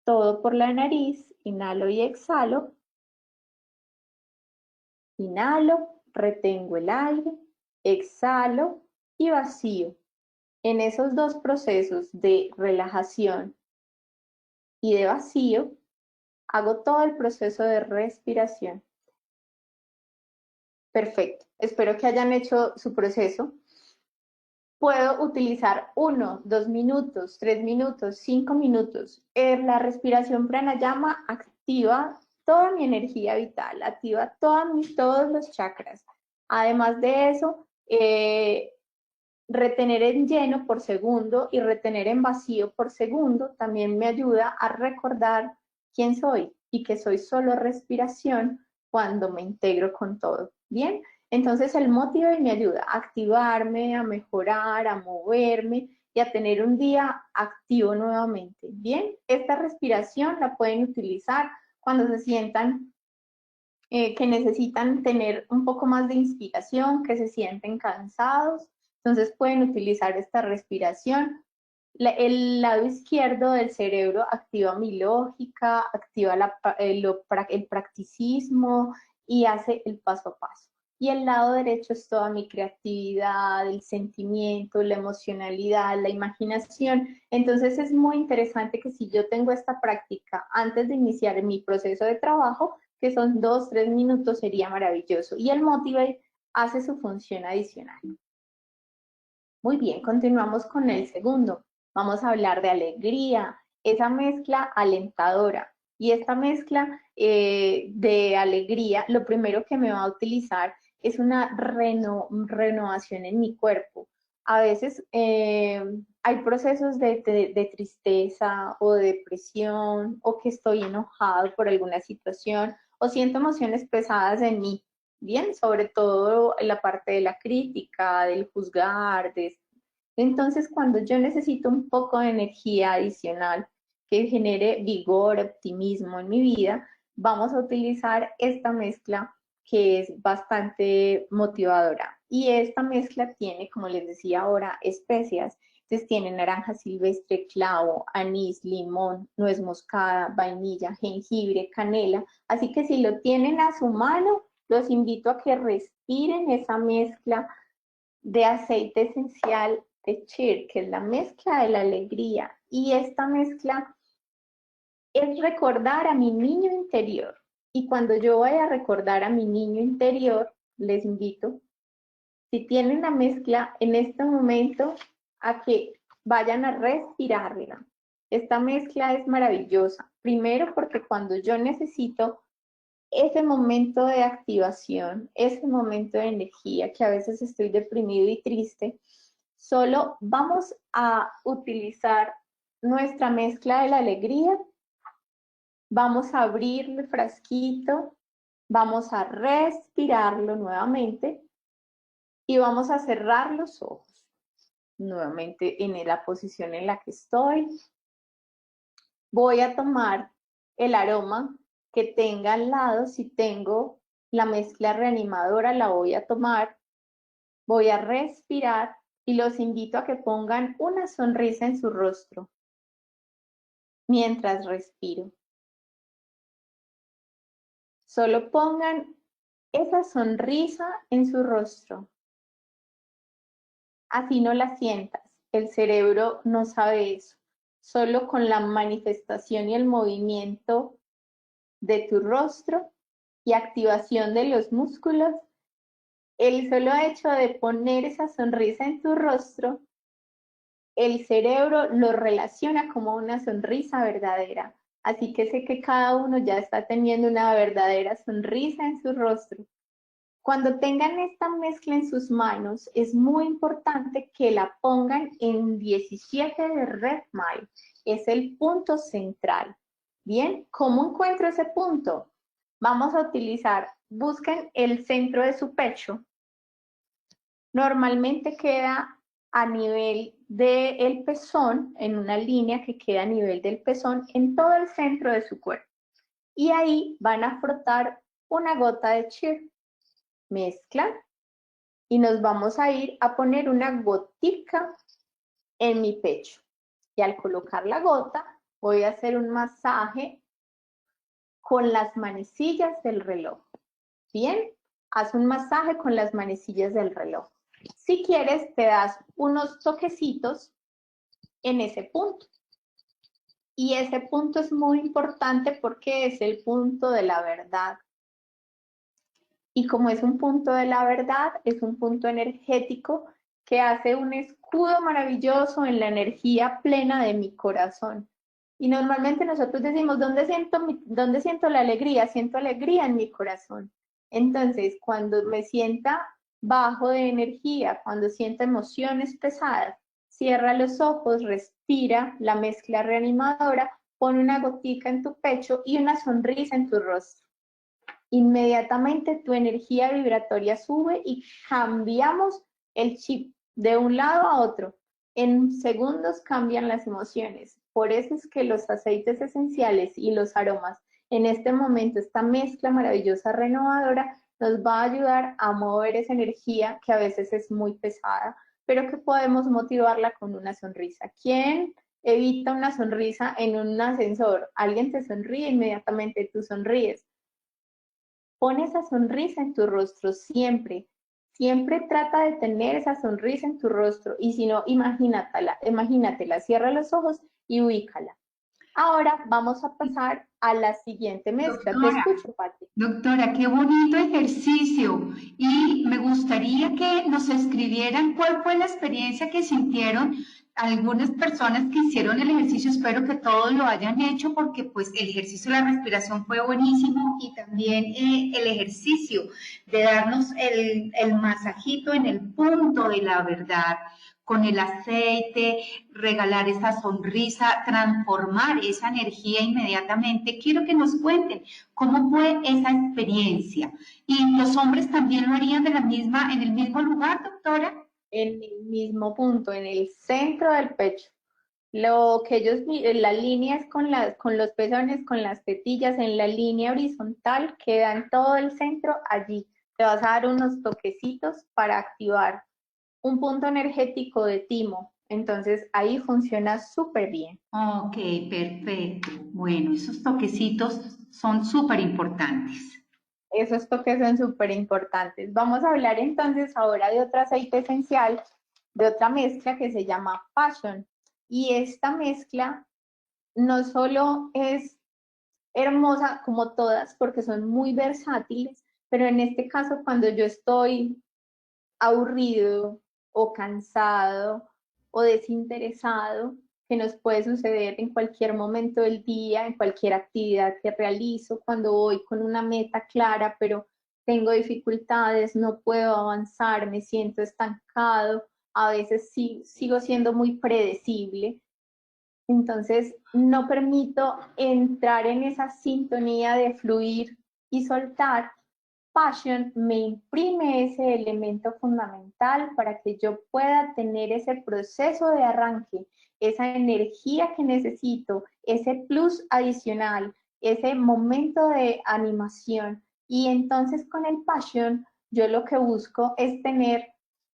todo por la nariz, inhalo y exhalo, inhalo, retengo el aire, exhalo y vacío. En esos 2 procesos de relajación y de vacío, hago todo el proceso de respiración. Perfecto, espero que hayan hecho su proceso. Puedo utilizar 1, 2 minutos, 3 minutos, 5 minutos. La respiración pranayama activa toda mi energía vital, activa todos los chakras. Además de eso, retener en lleno por segundo y retener en vacío por segundo también me ayuda a recordar quién soy y que soy solo respiración cuando me integro con todo. ¿Bien? Entonces el Motivate me ayuda a activarme, a mejorar, a moverme y a tener un día activo nuevamente. Bien, esta respiración la pueden utilizar cuando se sientan que necesitan tener un poco más de inspiración, que se sienten cansados. Entonces pueden utilizar esta respiración. El lado izquierdo del cerebro activa mi lógica, activa el practicismo y hace el paso a paso. y el lado derecho es toda mi creatividad, el sentimiento, la emocionalidad, la imaginación. Entonces es muy interesante que si yo tengo esta práctica antes de iniciar mi proceso de trabajo, que son 2, 3 minutos, sería maravilloso. Y el Motivate hace su función adicional. Muy bien, continuamos con el segundo. Vamos a hablar de alegría, esa mezcla alentadora. Y esta mezcla de alegría, lo primero que me va a utilizar es una renovación en mi cuerpo. A veces hay procesos de tristeza o de depresión o que estoy enojado por alguna situación o siento emociones pesadas en mí. Bien, sobre todo en la parte de la crítica, del juzgar, entonces cuando yo necesito un poco de energía adicional que genere vigor, optimismo en mi vida, vamos a utilizar esta mezcla que es bastante motivadora. Y esta mezcla tiene, como les decía ahora, especias. Entonces tiene naranja silvestre, clavo, anís, limón, nuez moscada, vainilla, jengibre, canela. Así que si lo tienen a su mano, los invito a que respiren esa mezcla de aceite esencial de Cheer, que es la mezcla de la alegría. Y esta mezcla es recordar a mi niño interior. Y cuando yo vaya a recordar a mi niño interior, les invito, si tienen la mezcla en este momento, a que vayan a respirarla. Esta mezcla es maravillosa. Primero porque cuando yo necesito ese momento de activación, ese momento de energía, que a veces estoy deprimido y triste, solo vamos a utilizar nuestra mezcla de la alegría, vamos a abrir el frasquito, vamos a respirarlo nuevamente y vamos a cerrar los ojos nuevamente en la posición en la que estoy. Voy a tomar el aroma que tenga al lado. Si tengo la mezcla reanimadora, la voy a tomar. Voy a respirar y los invito a que pongan una sonrisa en su rostro mientras respiro. Solo pongan esa sonrisa en su rostro. Así no la sientas. El cerebro no sabe eso. Solo con la manifestación y el movimiento de tu rostro y activación de los músculos, el solo hecho de poner esa sonrisa en tu rostro, el cerebro lo relaciona como una sonrisa verdadera. Así que sé que cada uno ya está teniendo una verdadera sonrisa en su rostro. Cuando tengan esta mezcla en sus manos, es muy importante que la pongan en 17 de Red Mile. Es el punto central. Bien, ¿cómo encuentro ese punto? Vamos a utilizar, busquen el centro de su pecho. Normalmente queda a nivel del pezón, en una línea que queda a nivel del pezón, en todo el centro de su cuerpo. Y ahí van a frotar una gota de Cheer. Mezclan y nos vamos a ir a poner una gotica en mi pecho. Y al colocar la gota, voy a hacer un masaje con las manecillas del reloj. Bien, haz un masaje con las manecillas del reloj. Si quieres, te das unos toquecitos en ese punto. Y ese punto es muy importante porque es el punto de la verdad. Y como es un punto de la verdad, es un punto energético que hace un escudo maravilloso en la energía plena de mi corazón. Y normalmente nosotros decimos, ¿dónde siento la alegría? Siento alegría en mi corazón. Entonces, cuando me sienta bajo de energía, cuando sienta emociones pesadas, cierra los ojos, respira la mezcla reanimadora, pon una gotica en tu pecho y una sonrisa en tu rostro. Inmediatamente tu energía vibratoria sube y cambiamos el chip de un lado a otro. En segundos cambian las emociones. Por eso es que los aceites esenciales y los aromas, en este momento, esta mezcla maravillosa renovadora, nos va a ayudar a mover esa energía que a veces es muy pesada, pero que podemos motivarla con una sonrisa. ¿Quién evita una sonrisa en un ascensor? Alguien te sonríe, inmediatamente tú sonríes. Pon esa sonrisa en tu rostro siempre. Siempre trata de tener esa sonrisa en tu rostro. Y si no, imagínatela, cierra los ojos y ubícala. Ahora vamos a pasar a la siguiente mezcla. Te Doctora, escucho, Pati. doctora, qué bonito ejercicio. Y me gustaría que nos escribieran cuál fue la experiencia que sintieron algunas personas que hicieron el ejercicio. Espero que todos lo hayan hecho porque pues el ejercicio de la respiración fue buenísimo y también el ejercicio de darnos el masajito en el punto de la verdad con el aceite, regalar esa sonrisa, transformar esa energía inmediatamente. Quiero que nos cuenten cómo fue esa experiencia. ¿Y los hombres también lo harían en el mismo lugar, doctora? En el mismo punto, en el centro del pecho. Lo que ellos, las líneas con los pezones, con las tetillas, en la línea horizontal, queda en todo el centro allí. Te vas a dar unos toquecitos para activar un punto energético de timo. Entonces ahí funciona súper bien. Ok, perfecto. Bueno, esos toquecitos son súper importantes. Esos toques son súper importantes. Vamos a hablar entonces ahora de otro aceite esencial, de otra mezcla que se llama Passion. Y esta mezcla no solo es hermosa como todas, porque son muy versátiles, pero en este caso cuando yo estoy aburrido o cansado o desinteresado, que nos puede suceder en cualquier momento del día, en cualquier actividad que realizo, cuando voy con una meta clara, pero tengo dificultades, no puedo avanzar, me siento estancado, a veces sí, sigo siendo muy predecible. Entonces, no permito entrar en esa sintonía de fluir y soltar. Passion me imprime ese elemento fundamental para que yo pueda tener ese proceso de arranque, esa energía que necesito, ese plus adicional, ese momento de animación. Y entonces con el Passion, yo lo que busco es tener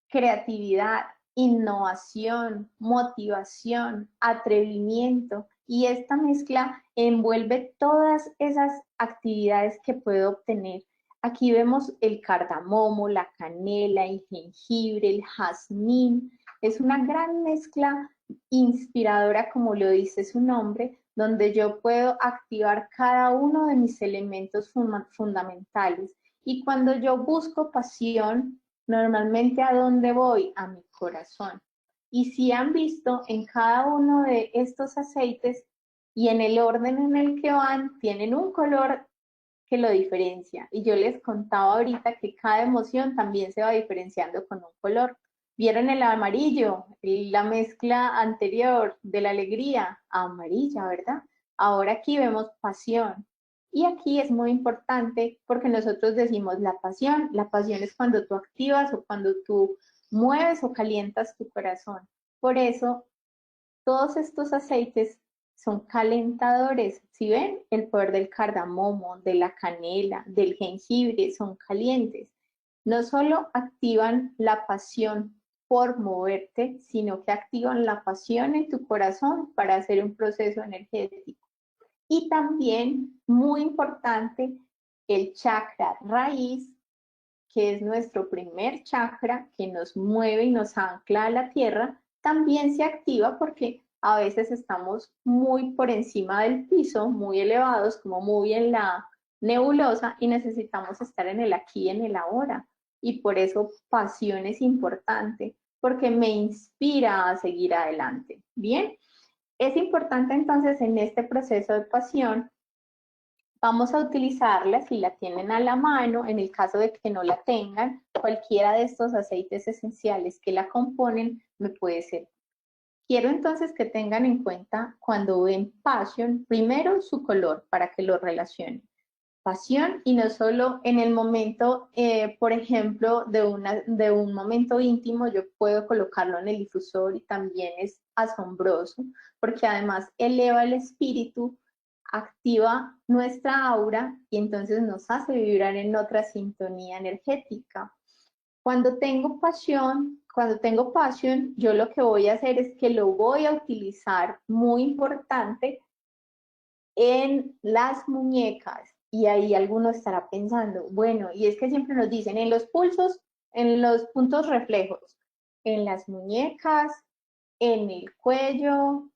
creatividad, innovación, motivación, atrevimiento. Y esta mezcla envuelve todas esas actividades que puedo obtener. Aquí vemos el cardamomo, la canela, el jengibre, el jazmín. Es una gran mezcla inspiradora, como lo dice su nombre, donde yo puedo activar cada uno de mis elementos fundamentales. Y cuando yo busco pasión, normalmente ¿a dónde voy? A mi corazón. Y si han visto en cada uno de estos aceites y en el orden en el que van, tienen un color que lo diferencia. Y yo les contaba ahorita que cada emoción también se va diferenciando con un color. ¿Vieron el amarillo? La mezcla anterior de la alegría, amarilla, ¿verdad? Ahora aquí vemos pasión. Y aquí es muy importante porque nosotros decimos la pasión. La pasión es cuando tú activas o cuando tú mueves o calientas tu corazón. Por eso, todos estos aceites son calentadores. Si ven, el poder del cardamomo, de la canela, del jengibre, son calientes. No solo activan la pasión por moverte, sino que activan la pasión en tu corazón para hacer un proceso energético. Y también, muy importante, el chakra raíz, que es nuestro primer chakra que nos mueve y nos ancla a la tierra, también se activa porque a veces estamos muy por encima del piso, muy elevados, como muy en la nebulosa y necesitamos estar en el aquí y en el ahora. Y por eso pasión es importante, porque me inspira a seguir adelante. Bien, es importante entonces en este proceso de pasión. Vamos a utilizarla si la tienen a la mano, en el caso de que no la tengan, cualquiera de estos aceites esenciales que la componen me puede ser. Quiero entonces que tengan en cuenta cuando ven Passion, primero su color para que lo relacionen. Pasión y no solo en el momento, por ejemplo, de un momento íntimo, yo puedo colocarlo en el difusor y también es asombroso porque además eleva el espíritu, activa nuestra aura y entonces nos hace vibrar en otra sintonía energética. Cuando tengo pasión, yo lo que voy a hacer es que lo voy a utilizar, muy importante, en las muñecas, Y ahí alguno estará pensando, bueno, y es que siempre nos dicen en los pulsos, en los puntos reflejos, en las muñecas, en el cuello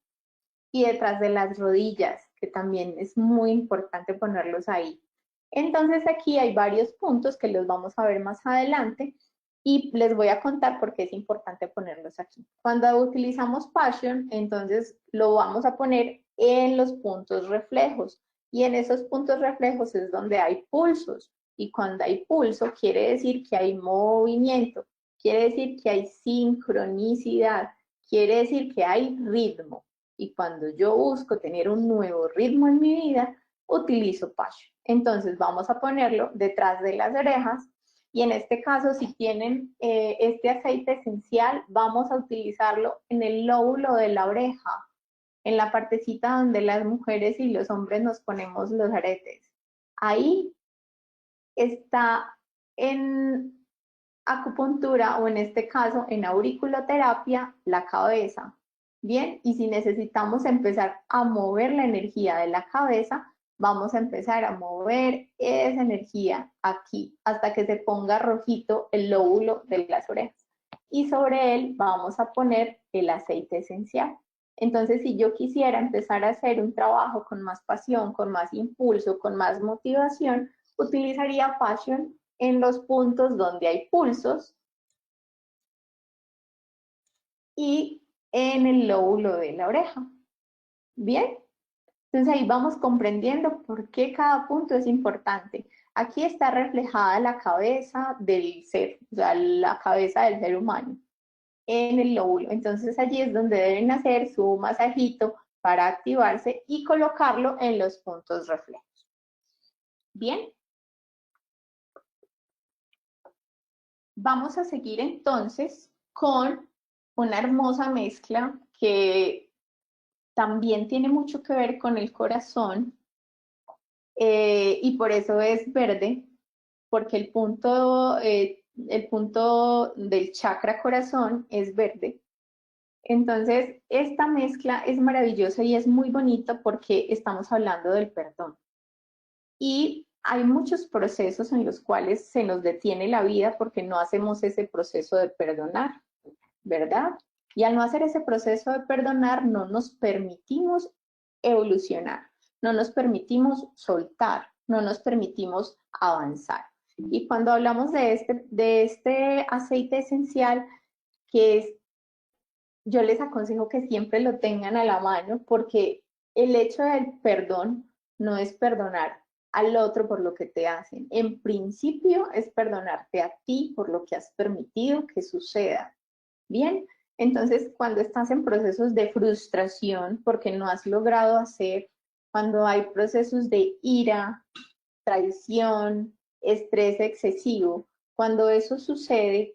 y detrás de las rodillas, que también es muy importante ponerlos ahí. Entonces aquí hay varios puntos que los vamos a ver más adelante y les voy a contar por qué es importante ponerlos aquí. Cuando utilizamos Passion, entonces lo vamos a poner en los puntos reflejos y en esos puntos reflejos es donde hay pulsos y cuando hay pulso quiere decir que hay movimiento, quiere decir que hay sincronicidad, quiere decir que hay ritmo. Y cuando yo busco tener un nuevo ritmo en mi vida, utilizo Passion. Entonces vamos a ponerlo detrás de las orejas y en este caso si tienen este aceite esencial, vamos a utilizarlo en el lóbulo de la oreja, en la partecita donde las mujeres y los hombres nos ponemos los aretes. Ahí está en acupuntura o en este caso en auriculoterapia la cabeza. Bien, y si necesitamos empezar a mover la energía de la cabeza, vamos a empezar a mover esa energía aquí hasta que se ponga rojito el lóbulo de las orejas. Y sobre él vamos a poner el aceite esencial. Entonces, si yo quisiera empezar a hacer un trabajo con más pasión, con más impulso, con más motivación, utilizaría Passion en los puntos donde hay pulsos y en el lóbulo de la oreja. Bien, entonces ahí vamos comprendiendo por qué cada punto es importante. Aquí está reflejada la cabeza del ser, o sea, la cabeza del ser humano en el lóbulo. Entonces allí es donde deben hacer su masajito para activarse y colocarlo en los puntos reflejos. Bien. Vamos a seguir entonces con una hermosa mezcla que también tiene mucho que ver con el corazón y por eso es verde, porque el punto del chakra corazón es verde. Entonces, esta mezcla es maravillosa y es muy bonita porque estamos hablando del perdón. Y hay muchos procesos en los cuales se nos detiene la vida porque no hacemos ese proceso de perdonar, ¿verdad? Y al no hacer ese proceso de perdonar, no nos permitimos evolucionar, no nos permitimos soltar, no nos permitimos avanzar. Y cuando hablamos de este aceite esencial, que es, yo les aconsejo que siempre lo tengan a la mano porque el hecho del perdón no es perdonar al otro por lo que te hacen. En principio es perdonarte a ti por lo que has permitido que suceda. Bien, entonces cuando estás en procesos de frustración porque no has logrado hacer, cuando hay procesos de ira, traición, estrés excesivo, cuando eso sucede,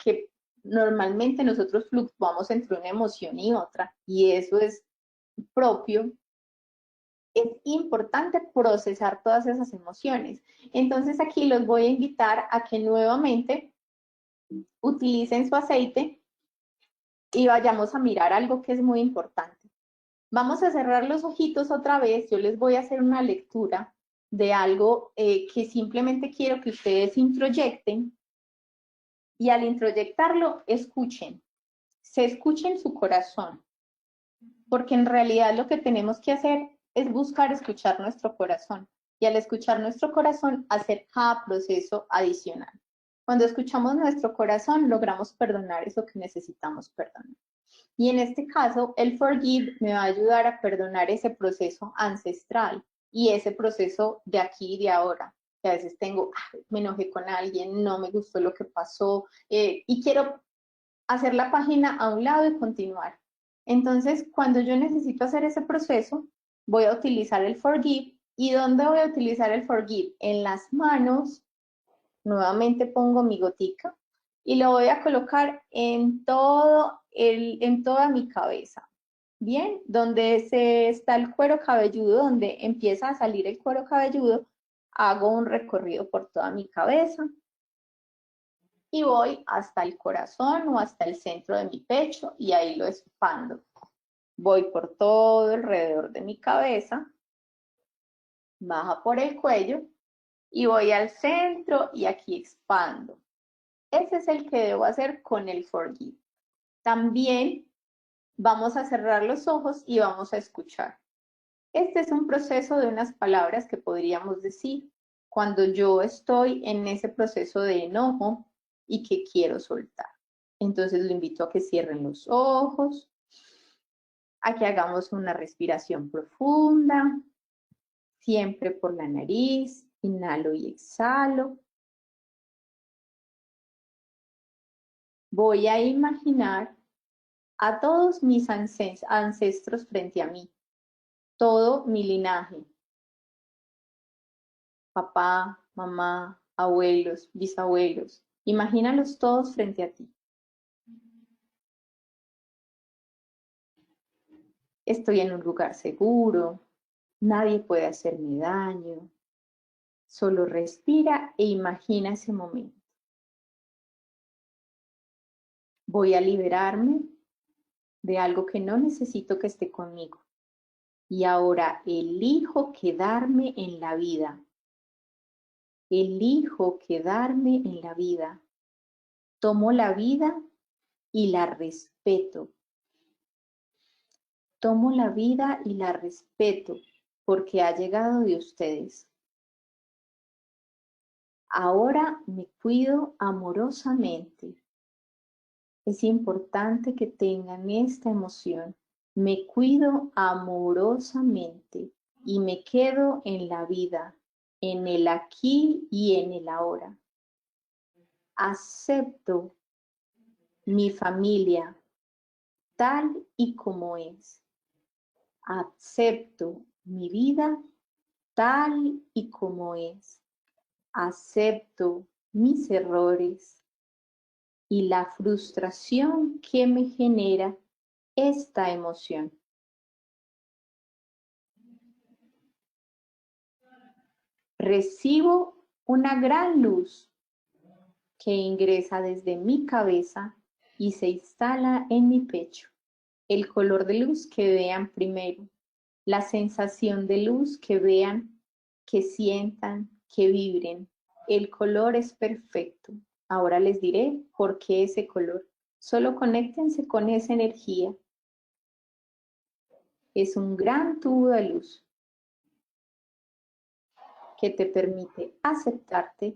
que normalmente nosotros fluctuamos entre una emoción y otra, y eso es propio, es importante procesar todas esas emociones. Entonces aquí los voy a invitar a que nuevamente utilicen su aceite y vayamos a mirar algo que es muy importante. Vamos a cerrar los ojitos otra vez, yo les voy a hacer una lectura de algo que simplemente quiero que ustedes introyecten y al introyectarlo escuchen, se escuchen su corazón, porque en realidad lo que tenemos que hacer es buscar escuchar nuestro corazón y al escuchar nuestro corazón hacer cada proceso adicional. Cuando escuchamos nuestro corazón logramos perdonar eso que necesitamos perdonar. Y en este caso, el forgive me va a ayudar a perdonar ese proceso ancestral y ese proceso de aquí y de ahora. Que a veces tengo, me enojé con alguien, no me gustó lo que pasó y quiero hacer la página a un lado y continuar. Entonces, cuando yo necesito hacer ese proceso, voy a utilizar el forgive. ¿Y dónde voy a utilizar el forgive? En las manos. Nuevamente pongo mi gotica y lo voy a colocar en toda mi cabeza. Bien, donde está el cuero cabelludo, donde empieza a salir el cuero cabelludo, hago un recorrido por toda mi cabeza y voy hasta el corazón o hasta el centro de mi pecho y ahí lo expando. Voy por todo alrededor de mi cabeza baja por el cuello y voy al centro y aquí expando. Ese es el que debo hacer con el Forgive. También vamos a cerrar los ojos y vamos a escuchar. Este es un proceso de unas palabras que podríamos decir cuando yo estoy en ese proceso de enojo y que quiero soltar. Entonces lo invito a que cierren los ojos, a que hagamos una respiración profunda, siempre por la nariz, inhalo y exhalo. Voy a imaginar a todos mis ancestros frente a mí, todo mi linaje, papá, mamá, abuelos, bisabuelos. Imagínalos todos frente a ti. Estoy en un lugar seguro, nadie puede hacerme daño. Solo respira e imagina ese momento. Voy a liberarme de algo que no necesito que esté conmigo. Y ahora elijo quedarme en la vida. Elijo quedarme en la vida. Tomo la vida y la respeto. Tomo la vida y la respeto porque ha llegado de ustedes. Ahora me cuido amorosamente. Es importante que tengan esta emoción. Me cuido amorosamente y me quedo en la vida, en el aquí y en el ahora. Acepto mi familia tal y como es. Acepto mi vida tal y como es. Acepto mis errores y la frustración que me genera esta emoción. Recibo una gran luz que ingresa desde mi cabeza y se instala en mi pecho. El color de luz que vean primero, la sensación de luz que vean, que sientan, que vibren. El color es perfecto. Ahora les diré por qué ese color. Solo conéctense con esa energía. Es un gran tubo de luz que te permite aceptarte,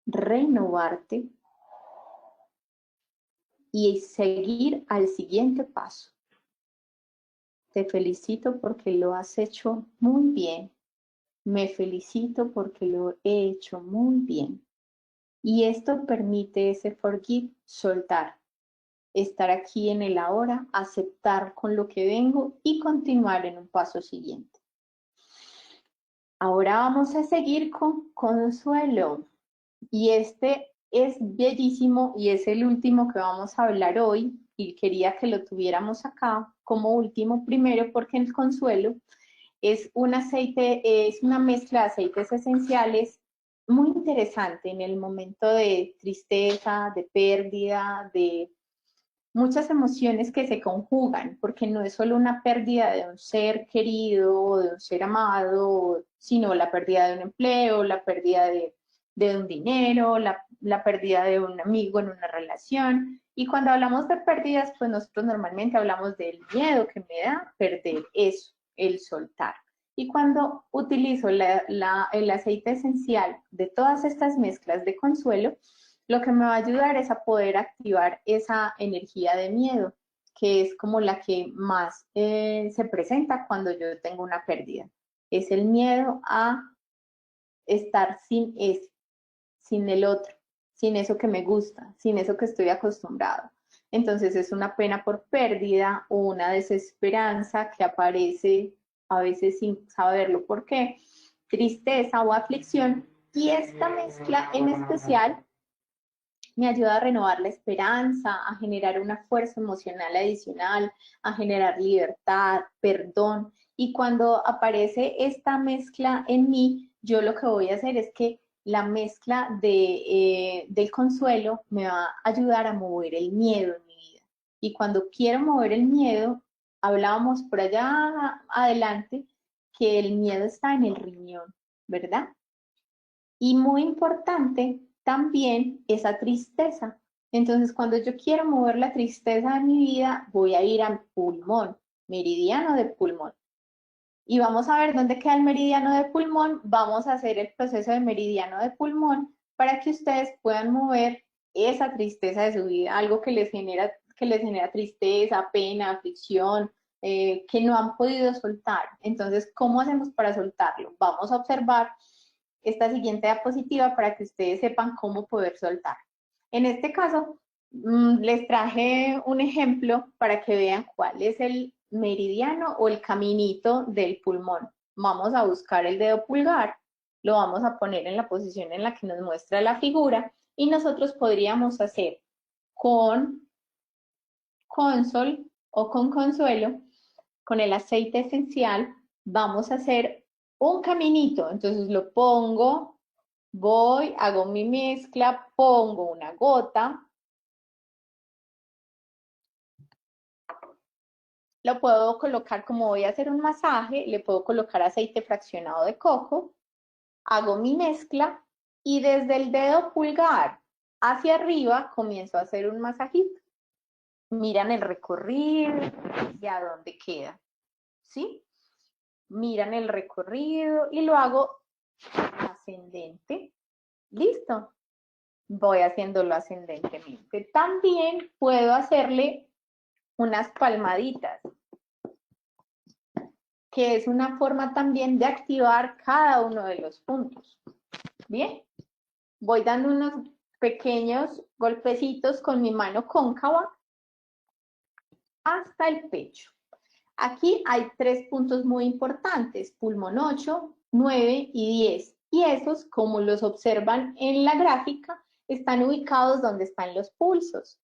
renovarte y seguir al siguiente paso. Te felicito porque lo has hecho muy bien. Me felicito porque lo he hecho muy bien. Y esto permite ese forgive, soltar, estar aquí en el ahora, aceptar con lo que vengo y continuar en un paso siguiente. Ahora vamos a seguir con Consuelo. Y este es bellísimo y es el último que vamos a hablar hoy y quería que lo tuviéramos acá como último primero porque el Consuelo es un aceite, es una mezcla de aceites esenciales muy interesante en el momento de tristeza, de pérdida, de muchas emociones que se conjugan, porque no es solo una pérdida de un ser querido o de un ser amado, sino la pérdida de un empleo, la pérdida de un dinero, la pérdida de un amigo en una relación. Y cuando hablamos de pérdidas, pues nosotros normalmente hablamos del miedo que me da perder eso, el soltar. Y cuando utilizo el aceite esencial de todas estas mezclas de Consuelo, lo que me va a ayudar es a poder activar esa energía de miedo, que es como la que más se presenta cuando yo tengo una pérdida. Es el miedo a estar sin eso, sin el otro, sin eso que me gusta, sin eso que estoy acostumbrado. Entonces es una pena por pérdida o una desesperanza que aparece a veces sin saberlo por qué, tristeza o aflicción. Y esta mezcla en especial me ayuda a renovar la esperanza, a generar una fuerza emocional adicional, a generar libertad, perdón. Y cuando aparece esta mezcla en mí, yo lo que voy a hacer es que la mezcla del consuelo me va a ayudar a mover el miedo en mi vida. Y cuando quiero mover el miedo, hablábamos por allá adelante que el miedo está en el riñón. ¿verdad? Y muy importante también esa tristeza. Entonces, cuando yo quiero mover la tristeza de mi vida, voy a ir al pulmón, meridiano de pulmón. Y vamos a ver dónde queda el meridiano de pulmón. Vamos a hacer el proceso de meridiano de pulmón para que ustedes puedan mover esa tristeza de su vida, algo que les genera tristeza, pena, aflicción, que no han podido soltar. Entonces, ¿cómo hacemos para soltarlo? Vamos a observar esta siguiente diapositiva para que ustedes sepan cómo poder soltar. En este caso, les traje un ejemplo para que vean cuál es el meridiano o el caminito del pulmón. Vamos a buscar el dedo pulgar, lo vamos a poner en la posición en la que nos muestra la figura y nosotros podríamos hacer con Consol o con Consuelo, con el aceite esencial, vamos a hacer un caminito. Entonces lo pongo, voy, hago mi mezcla, pongo una gota. Lo puedo colocar, como voy a hacer un masaje, le puedo colocar aceite fraccionado de coco, hago mi mezcla y desde el dedo pulgar hacia arriba comienzo a hacer un masajito. Miran el recorrido y a dónde queda, ¿sí? Miran el recorrido y lo hago ascendente. ¿Listo? Voy haciéndolo ascendentemente. También puedo hacerle unas palmaditas, que es una forma también de activar cada uno de los puntos. Bien, voy dando unos pequeños golpecitos con mi mano cóncava hasta el pecho. Aquí hay 3 puntos muy importantes, pulmón 8, 9 y 10. Y esos, como los observan en la gráfica, están ubicados donde están los pulsos.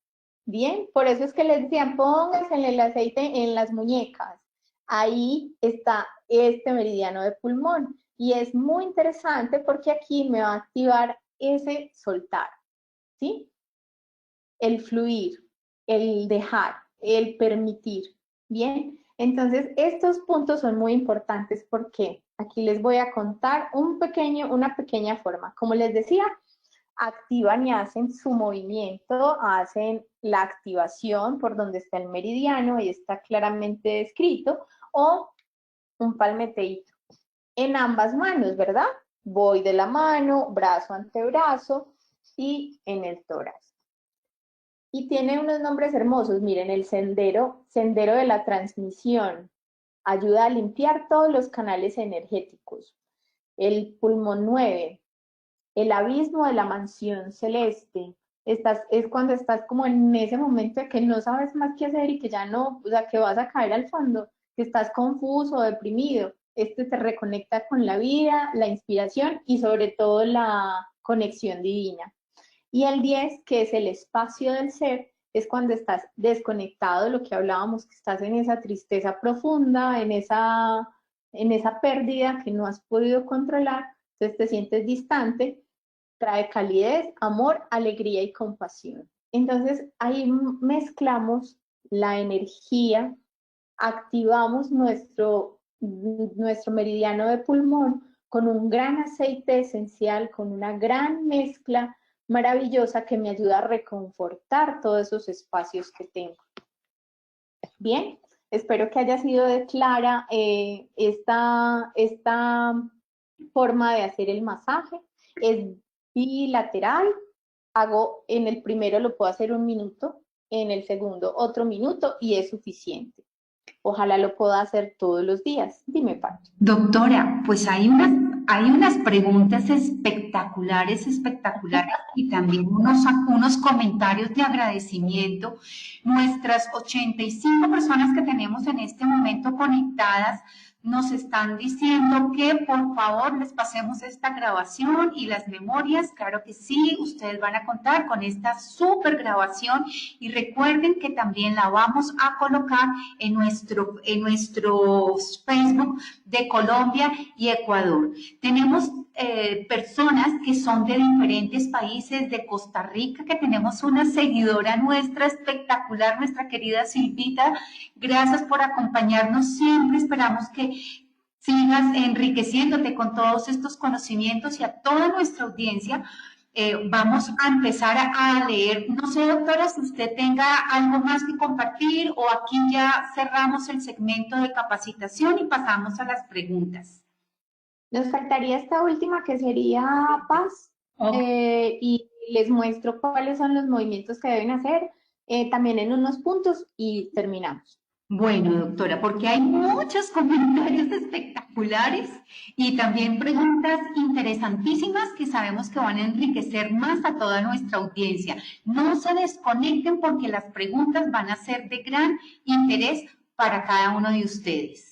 Bien, por eso es que les decían, pónganse el aceite en las muñecas. Ahí está este meridiano de pulmón. Y es muy interesante porque aquí me va a activar ese soltar, ¿sí? El fluir, el dejar, el permitir. Bien, entonces estos puntos son muy importantes porque aquí les voy a contar una pequeña forma. Como les decía, activan y hacen su movimiento, hacen la activación por donde está el meridiano y está claramente descrito, o un palmeteíto en ambas manos, ¿verdad? Voy de la mano, brazo ante brazo y en el tórax. Y tiene unos nombres hermosos, miren, el sendero de la transmisión, ayuda a limpiar todos los canales energéticos. El pulmón 9, el abismo de la mansión celeste. Es cuando estás como en ese momento de que no sabes más qué hacer y que ya no, o sea, que vas a caer al fondo, que estás confuso, deprimido. Este te reconecta con la vida, la inspiración y sobre todo la conexión divina. Y el 10, que es el espacio del ser, es cuando estás desconectado de lo que hablábamos, que estás en esa tristeza profunda, en esa pérdida que no has podido controlar, entonces te sientes distante, trae calidez, amor, alegría y compasión. Entonces ahí mezclamos la energía, activamos nuestro meridiano de pulmón con un gran aceite esencial, con una gran mezcla maravillosa que me ayuda a reconfortar todos esos espacios que tengo. Bien, espero que haya sido clara esta forma de hacer el masaje. Es bilateral, en el primero lo puedo hacer 1 minuto, en el segundo otro minuto y es suficiente. Ojalá lo pueda hacer todos los días. Dime, Pacho. Doctora, pues hay unas preguntas espectaculares y también unos comentarios de agradecimiento. Nuestras 85 personas que tenemos en este momento conectadas nos están diciendo que por favor les pasemos esta grabación y las memorias. Claro que sí, ustedes van a contar con esta súper grabación y recuerden que también la vamos a colocar en nuestro Facebook de Colombia y Ecuador. Tenemos personas que son de diferentes países, de Costa Rica, que tenemos una seguidora nuestra espectacular, nuestra querida Silvita. Gracias por acompañarnos siempre. Esperamos que sigas enriqueciéndote con todos estos conocimientos y a toda nuestra audiencia. Vamos a empezar a leer. No sé, doctora, si usted tenga algo más que compartir o aquí ya cerramos el segmento de capacitación y pasamos a las preguntas. Nos faltaría esta última que sería paz, Okay. y les muestro cuáles son los movimientos que deben hacer, también en unos puntos y terminamos. Bueno, doctora, porque hay muchos comentarios espectaculares y también preguntas interesantísimas que sabemos que van a enriquecer más a toda nuestra audiencia. No se desconecten porque las preguntas van a ser de gran interés para cada uno de ustedes.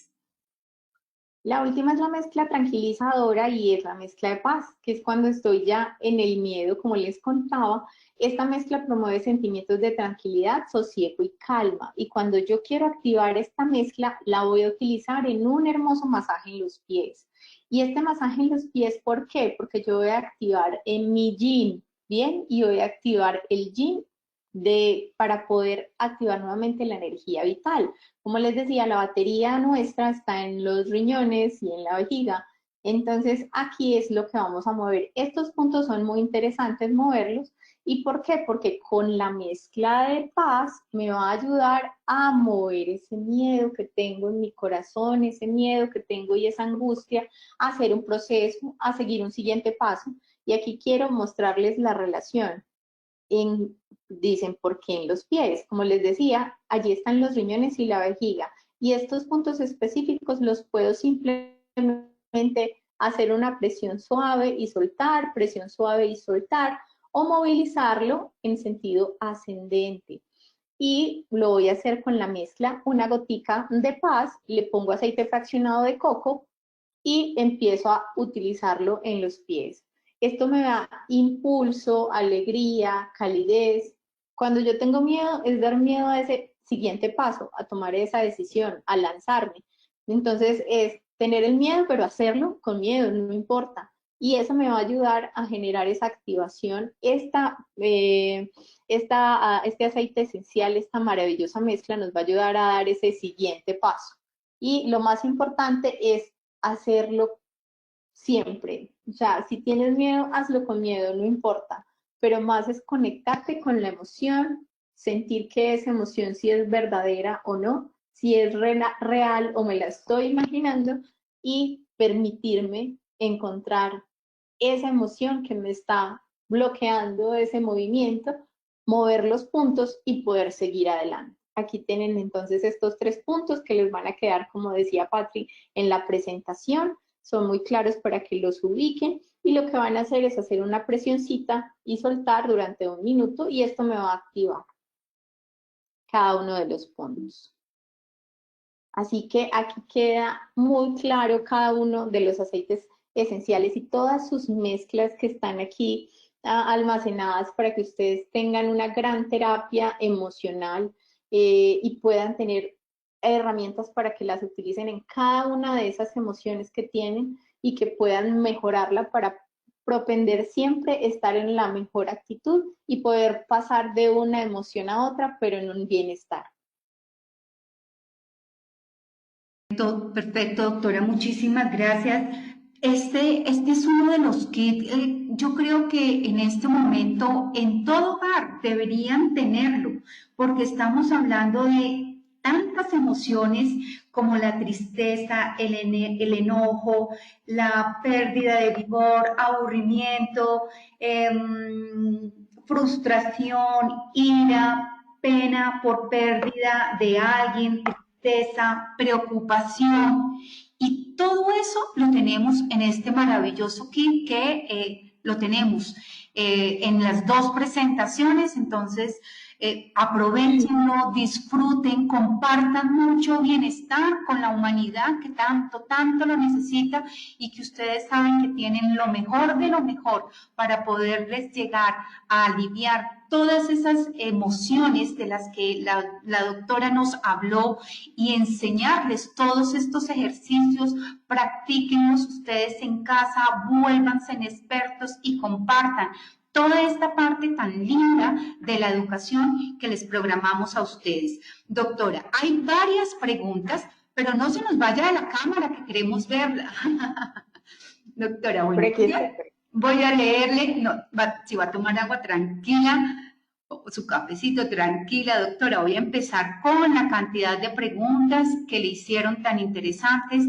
La última es la mezcla tranquilizadora y es la mezcla de paz, que es cuando estoy ya en el miedo, como les contaba. Esta mezcla promueve sentimientos de tranquilidad, sosiego y calma. Y cuando yo quiero activar esta mezcla, la voy a utilizar en un hermoso masaje en los pies. Y este masaje en los pies, ¿por qué? Porque yo voy a activar en mi yin, ¿bien? Y voy a activar el yin para poder activar nuevamente la energía vital. Como les decía, la batería nuestra está en los riñones y en la vejiga. Entonces, aquí es lo que vamos a mover. Estos puntos son muy interesantes moverlos. ¿Y por qué? Porque con la mezcla de paz me va a ayudar a mover ese miedo que tengo en mi corazón, ese miedo que tengo y esa angustia, a hacer un proceso, a seguir un siguiente paso. Y aquí quiero mostrarles la relación. Dicen, ¿por qué en los pies? Como les decía, allí están los riñones y la vejiga. Y estos puntos específicos los puedo simplemente hacer una presión suave y soltar, o movilizarlo en sentido ascendente. Y lo voy a hacer con la mezcla, una gotica de paz, le pongo aceite fraccionado de coco y empiezo a utilizarlo en los pies. Esto me da impulso, alegría, calidez. Cuando yo tengo miedo, es dar miedo a ese siguiente paso, a tomar esa decisión, a lanzarme. Entonces es tener el miedo, pero hacerlo con miedo, no importa. Y eso me va a ayudar a generar esa activación, este aceite esencial, esta maravillosa mezcla nos va a ayudar a dar ese siguiente paso. Y lo más importante es hacerlo siempre. O sea, si tienes miedo, hazlo con miedo, no importa. Pero más es conectarte con la emoción, sentir que esa emoción si es verdadera o no, si es real o me la estoy imaginando, y permitirme encontrar esa emoción que me está bloqueando ese movimiento, mover los puntos y poder seguir adelante. Aquí tienen entonces estos 3 puntos que les van a quedar, como decía Patri, en la presentación. Son muy claros para que los ubiquen, y lo que van a hacer es hacer una presioncita y soltar durante 1 minuto, y esto me va a activar cada uno de los puntos. Así que aquí queda muy claro cada uno de los aceites esenciales y todas sus mezclas que están aquí almacenadas para que ustedes tengan una gran terapia emocional, y puedan tener herramientas para que las utilicen en cada una de esas emociones que tienen y que puedan mejorarla para propender siempre estar en la mejor actitud y poder pasar de una emoción a otra, pero en un bienestar. Perfecto, doctora, muchísimas gracias. Este es uno de los kits, yo creo que en este momento en todo hogar deberían tenerlo, porque estamos hablando de tantas emociones como la tristeza, el enojo, la pérdida de vigor, aburrimiento, frustración, ira, pena por pérdida de alguien, tristeza, preocupación, y todo eso lo tenemos en este maravilloso kit que lo tenemos en las 2 presentaciones. Entonces aprovechenlo, disfruten, compartan mucho bienestar con la humanidad que tanto, tanto lo necesita, y que ustedes saben que tienen lo mejor de lo mejor para poderles llegar a aliviar todas esas emociones de las que la doctora nos habló, y enseñarles todos estos ejercicios. Practíquenlos ustedes en casa, vuélvanse en expertos y compartan toda esta parte tan linda de la educación que les programamos a ustedes. Doctora, hay varias preguntas, pero no se nos vaya de la cámara, que queremos verla. Doctora, bueno, Pero aquí está. voy a leerle, no, si va a tomar agua tranquila, o su cafecito tranquila, doctora, voy a empezar con la cantidad de preguntas que le hicieron tan interesantes.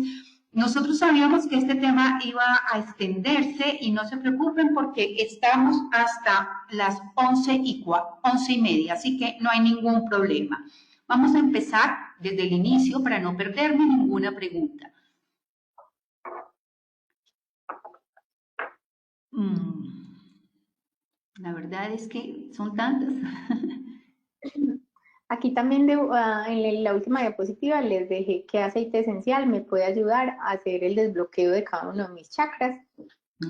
Nosotros sabíamos que este tema iba a extenderse y no se preocupen porque estamos hasta las 11:30, así que no hay ningún problema. Vamos a empezar desde el inicio para no perderme ninguna pregunta. La verdad es que son tantas. Aquí también en la última diapositiva les dejé qué aceite esencial me puede ayudar a hacer el desbloqueo de cada uno de mis chakras.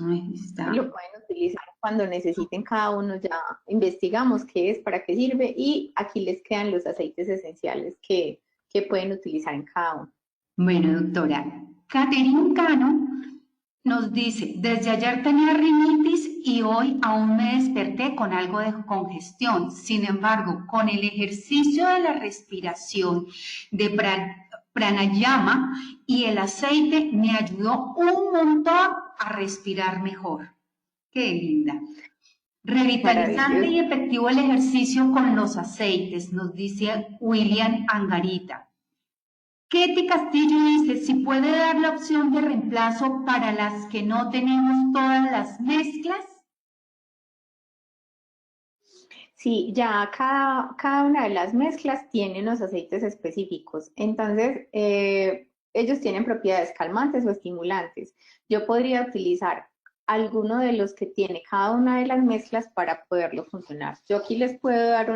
Ahí está. Lo pueden utilizar cuando necesiten cada uno, ya investigamos qué es, para qué sirve, y aquí les quedan los aceites esenciales que pueden utilizar en cada uno. Bueno, doctora, Catherine Cano nos dice, desde ayer tenía rinitis y hoy aún me desperté con algo de congestión. Sin embargo, con el ejercicio de la respiración de pranayama y el aceite me ayudó un montón a respirar mejor. Qué linda. Revitalizante y efectivo el ejercicio con los aceites, nos dice William Angarita. Ketty Castillo dice, si puede dar la opción de reemplazo para las que no tenemos todas las mezclas. Sí, ya cada una de las mezclas tiene unos aceites específicos. Entonces, ellos tienen propiedades calmantes o estimulantes. Yo podría utilizar alguno de los que tiene cada una de las mezclas para poderlo funcionar. Yo aquí les puedo dar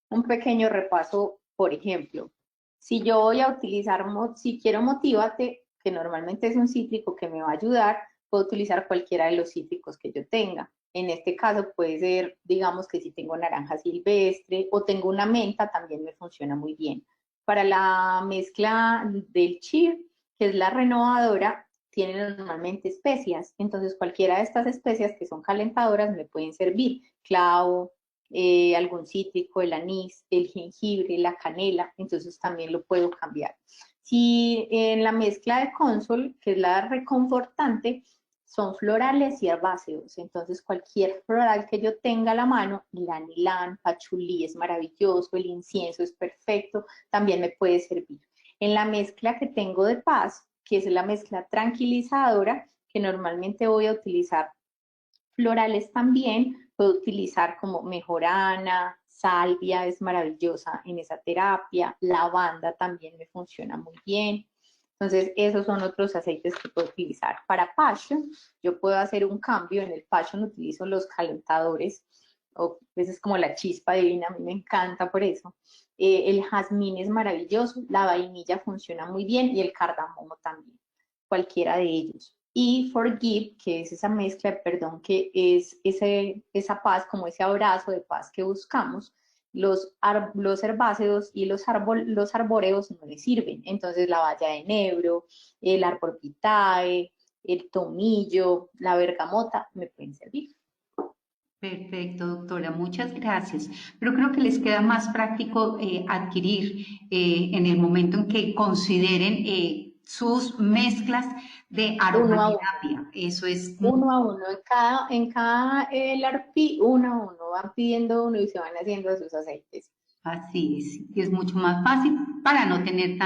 un pequeño repaso, por ejemplo. Si yo voy a utilizar, si quiero Motívate, que normalmente es un cítrico que me va a ayudar, puedo utilizar cualquiera de los cítricos que yo tenga. En este caso puede ser, digamos que si tengo naranja silvestre o tengo una menta, también me funciona muy bien. Para la mezcla del chir, que es la renovadora, tienen normalmente especias. Entonces cualquiera de estas especias que son calentadoras me pueden servir. Clavo, algún cítrico, el anís, el jengibre, la canela, entonces también lo puedo cambiar. Si en la mezcla de Consol, que es la reconfortante, son florales y herbáceos, entonces cualquier floral que yo tenga a la mano, ylang ylang, pachulí es maravilloso, el incienso es perfecto, también me puede servir. En la mezcla que tengo de paz, que es la mezcla tranquilizadora, que normalmente voy a utilizar florales también, puedo utilizar como mejorana, salvia es maravillosa en esa terapia, lavanda también me funciona muy bien. Entonces, esos son otros aceites que puedo utilizar. Para passion, yo puedo hacer un cambio. En el passion utilizo los calentadores, o pues es como la chispa divina, a mí me encanta por eso. El jazmín es maravilloso, la vainilla funciona muy bien y el cardamomo también, cualquiera de ellos. Y Forgive, que es esa mezcla de perdón, que es esa paz, como ese abrazo de paz que buscamos. Los herbáceos y los arbóreos no les sirven. Entonces la valla de enebro, el árbol vitae, el tomillo, la bergamota me pueden servir. Perfecto, doctora, muchas gracias. Pero creo que les queda más práctico adquirir en el momento en que consideren sus mezclas de aromaterapia. Eso es uno a uno, en cada LRP, uno a uno, van pidiendo uno y se van haciendo sus aceites. así es, y es mucho más fácil para no tener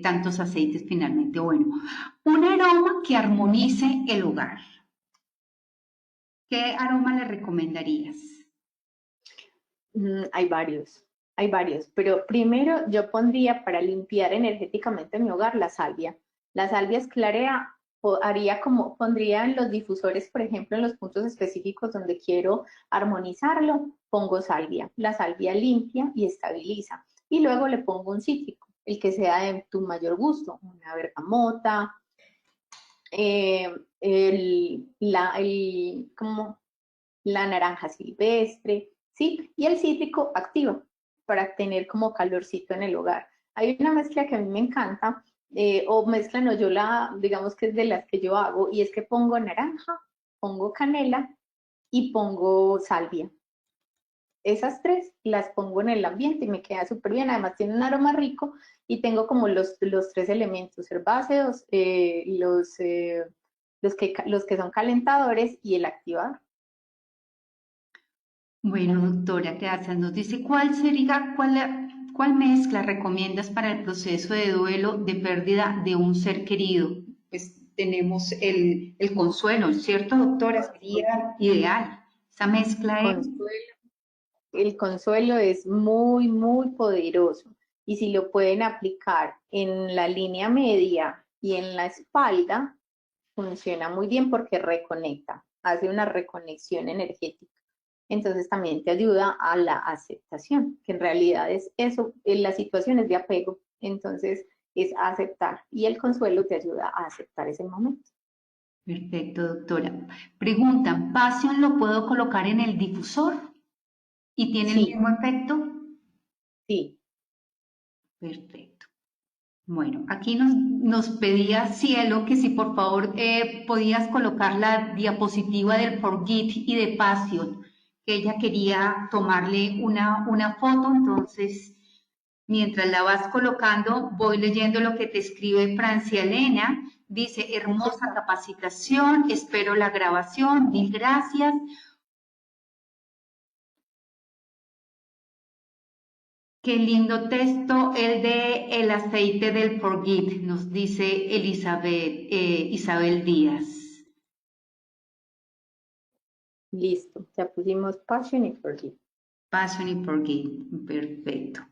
tantos aceites finalmente. Bueno, un aroma que armonice el hogar. ¿Qué aroma le recomendarías? Hay varios, pero primero yo pondría para limpiar energéticamente mi hogar la salvia. La salvia esclarea, pondría en los difusores, por ejemplo, en los puntos específicos donde quiero armonizarlo, pongo salvia. La salvia limpia y estabiliza. Y luego le pongo un cítrico, el que sea de tu mayor gusto, una bergamota, como la naranja silvestre, ¿sí? Y el cítrico activo para tener como calorcito en el hogar. Hay una mezcla que a mí me encanta, o mezcla no, digamos que es de las que yo hago, y es que pongo naranja, pongo canela y pongo salvia. esas tres las pongo en el ambiente y me queda súper bien. Además tiene un aroma rico y tengo como los tres elementos herbáceos, los que son calentadores y el activador. Bueno, doctora, gracias. Nos dice, ¿cuál mezcla recomiendas para el proceso de duelo de pérdida de un ser querido? Pues tenemos el consuelo, ¿cierto, doctora? Sería ideal. Esa mezcla es... Consuelo. El consuelo es muy, muy poderoso y si lo pueden aplicar en la línea media y en la espalda, funciona muy bien porque reconecta, hace una reconexión energética. Entonces también te ayuda a la aceptación, que en realidad es eso, en las situaciones de apego, entonces es aceptar y el consuelo te ayuda a aceptar ese momento. Perfecto, doctora. Preguntan, ¿Passion lo puedo colocar en el difusor y tiene el Sí, mismo efecto? sí, Perfecto. Bueno, aquí nos pedía Cielo que si por favor podías colocar la diapositiva del Forgit y de Passion, que ella quería tomarle una foto, entonces mientras la vas colocando voy leyendo lo que te escribe Francia Elena, dice aquí hermosa está. capacitación, espero la grabación, mil gracias. Qué lindo texto el de El aceite del Forgit, nos dice Isabel Díaz. Listo, ya pusimos Passion y Forgive. Passion y Forgit, perfecto.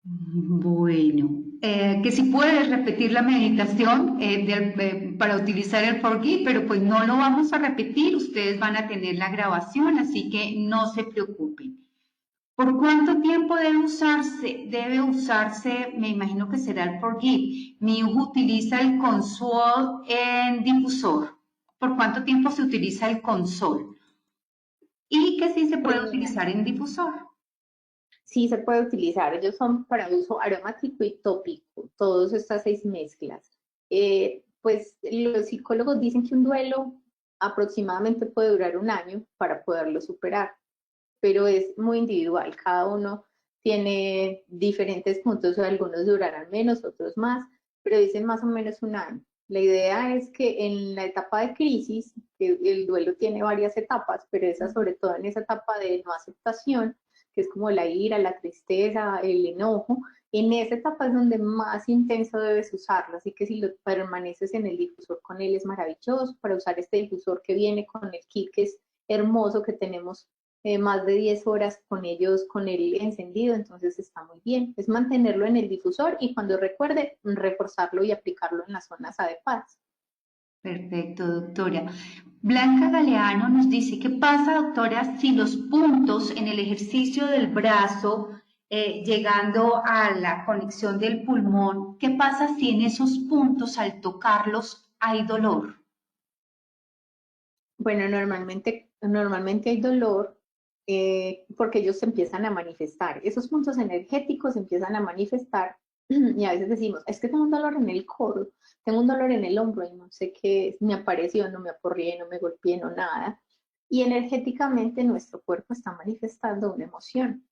Bueno, que si puedes repetir la meditación para utilizar el Forgit, pero pues no lo vamos a repetir, ustedes van a tener la grabación, así que no se preocupen. ¿Por cuánto tiempo debe usarse? Debe usarse, me imagino que será el Forgive. Mi hijo utiliza el console en difusor. ¿Por cuánto tiempo se utiliza el console? Y que sí se puede Pues mira, utilizar en difusor. sí se puede utilizar, ellos son para uso aromático y tópico, todas estas 6 mezclas. Pues los psicólogos dicen que un duelo aproximadamente puede durar un año para poderlo superar, pero es muy individual, cada uno tiene diferentes puntos, algunos durarán menos, otros más, pero dicen más o menos un año. La idea es que en la etapa de crisis, que el duelo tiene varias etapas, pero esa sobre todo en esa etapa de no aceptación, que es como la ira, la tristeza, el enojo, en esa etapa es donde más intenso debes usarlo, así que si lo permaneces en el difusor con él es maravilloso, para usar este difusor que viene con el kit que es hermoso, que tenemos más de 10 horas con ellos, con el encendido, entonces está muy bien. Es mantenerlo en el difusor y cuando recuerde, reforzarlo y aplicarlo en las zonas adecuadas. Perfecto, doctora. Blanca Galeano nos dice, ¿qué pasa, doctora, si los puntos en el ejercicio del brazo, llegando a la conexión del pulmón, qué pasa si en esos puntos al tocarlos hay dolor? Bueno, normalmente hay dolor porque ellos se empiezan a manifestar. Esos puntos energéticos se empiezan a manifestar y a veces decimos, es que tengo un dolor en el codo, tengo un dolor en el hombro y no sé qué me apareció, no me aporrié, no me golpeé, no nada. Y energéticamente nuestro cuerpo está manifestando una emoción.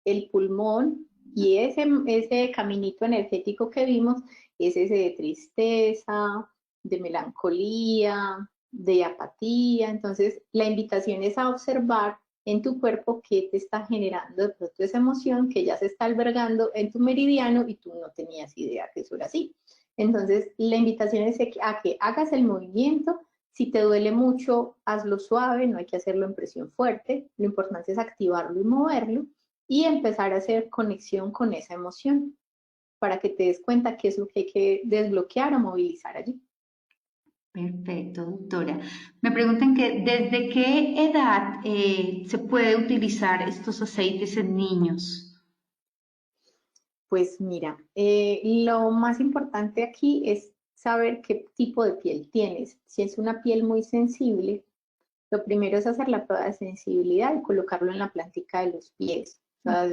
El pulmón y ese caminito energético que vimos es ese de tristeza, de melancolía, de apatía. Entonces, la invitación es a observar en tu cuerpo qué te está generando de pronto esa emoción que ya se está albergando en tu meridiano y tú no tenías idea que eso era así. Entonces, la invitación es a que hagas el movimiento. Si te duele mucho, hazlo suave, no hay que hacerlo en presión fuerte. Lo importante es activarlo y moverlo y empezar a hacer conexión con esa emoción para que te des cuenta qué es lo que hay que desbloquear o movilizar allí. Perfecto, doctora. Me preguntan que desde qué edad se puede utilizar estos aceites en niños. Pues mira, lo más importante aquí es saber qué tipo de piel tienes. Si es una piel muy sensible, lo primero es hacer la prueba de sensibilidad y colocarlo en la plántica de los pies. O sea,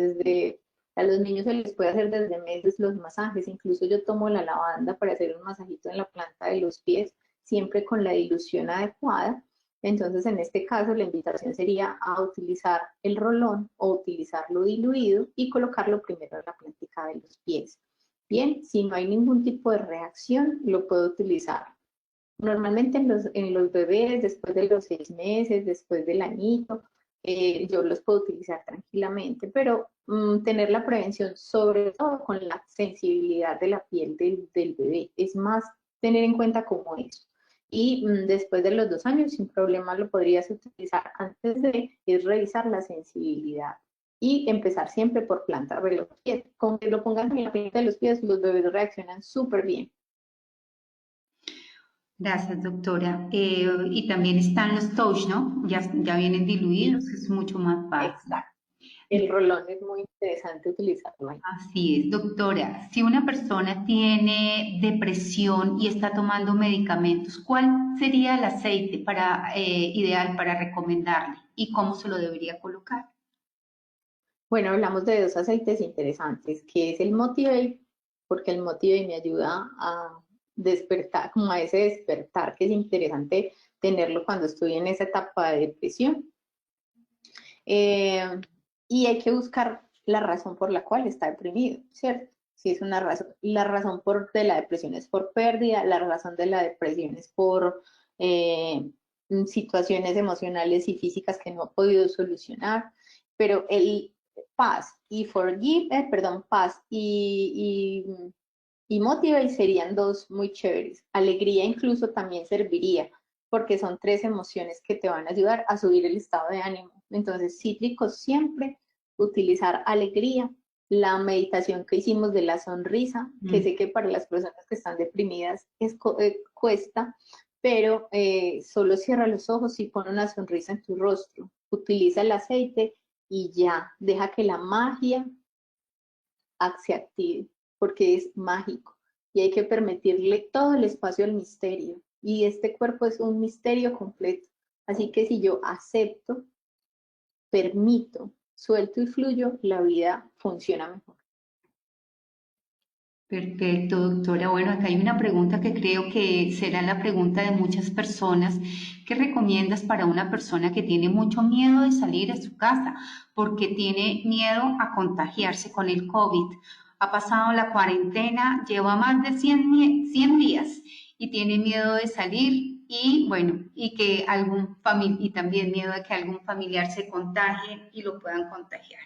a los niños se les puede hacer desde meses los masajes. Incluso yo tomo la lavanda para hacer un masajito en la planta de los pies, siempre con la dilución adecuada. Entonces, en este caso, la invitación sería a utilizar el rolón o utilizarlo diluido y colocarlo primero en la plántica de los pies. Bien, si no hay ningún tipo de reacción, lo puedo utilizar. Normalmente en los bebés, después de los 6 meses, después del añito, yo los puedo utilizar tranquilamente, pero tener la prevención, sobre todo con la sensibilidad de la piel del bebé, es más tener en cuenta como eso. Y después de los 2 años, sin problema lo podrías utilizar. Antes de es revisar la sensibilidad y empezar siempre por plantar de los pies. Con que lo pongas en la planta de los pies, los bebés reaccionan súper bien. Gracias, doctora. Y también están los touch, ¿no? Ya vienen Sí, diluidos, es mucho más fácil. exacto. El rolón es muy interesante utilizarlo ahí. Así es, doctora. Si una persona tiene depresión y está tomando medicamentos, ¿cuál sería el aceite ideal para recomendarle y cómo se lo debería colocar? Bueno, hablamos de dos aceites interesantes, que es el Motivate, porque el Motivate me ayuda a despertar, como a ese despertar, que es interesante tenerlo cuando estoy en esa etapa de depresión. Eh, y hay que buscar la razón por la cual está deprimido, ¿cierto? Si es una razón, la razón de la depresión es por pérdida, la razón de la depresión es por situaciones emocionales y físicas que no ha podido solucionar, pero el paz y forgive, perdón, paz y motivate serían dos muy chéveres. Alegría incluso también serviría, porque son tres emociones que te van a ayudar a subir el estado de ánimo. Entonces, cítricos siempre, utilizar alegría, la meditación que hicimos de la sonrisa, que sé que para las personas que están deprimidas cuesta, pero solo cierra los ojos y pone una sonrisa en tu rostro. Utiliza el aceite y ya, deja que la magia se active, porque es mágico y hay que permitirle todo el espacio al misterio. Y este cuerpo es un misterio completo. Así que si yo acepto, permito, suelto y fluyo, la vida funciona mejor. Perfecto, doctora. Bueno, acá hay una pregunta que creo que será la pregunta de muchas personas. ¿Qué recomiendas para una persona que tiene mucho miedo de salir a su casa porque tiene miedo a contagiarse con el COVID? Ha pasado la cuarentena, lleva más de 100 días y tiene miedo de salir y bueno, y también miedo de que algún familiar se contagie y lo puedan contagiar.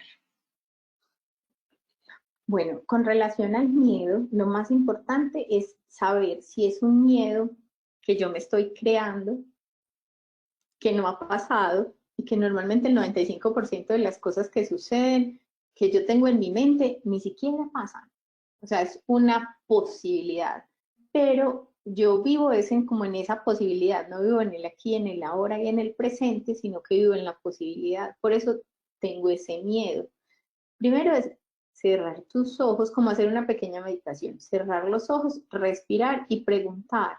Bueno, con relación al miedo, lo más importante es saber si es un miedo que yo me estoy creando, que no ha pasado y que normalmente el 95% de las cosas que suceden, que yo tengo en mi mente, ni siquiera pasan. O sea, es una posibilidad, pero yo vivo como en esa posibilidad, no vivo en el aquí, en el ahora y en el presente, sino que vivo en la posibilidad. Por eso tengo ese miedo. Primero es cerrar tus ojos, como hacer una pequeña meditación, cerrar los ojos, respirar y preguntar,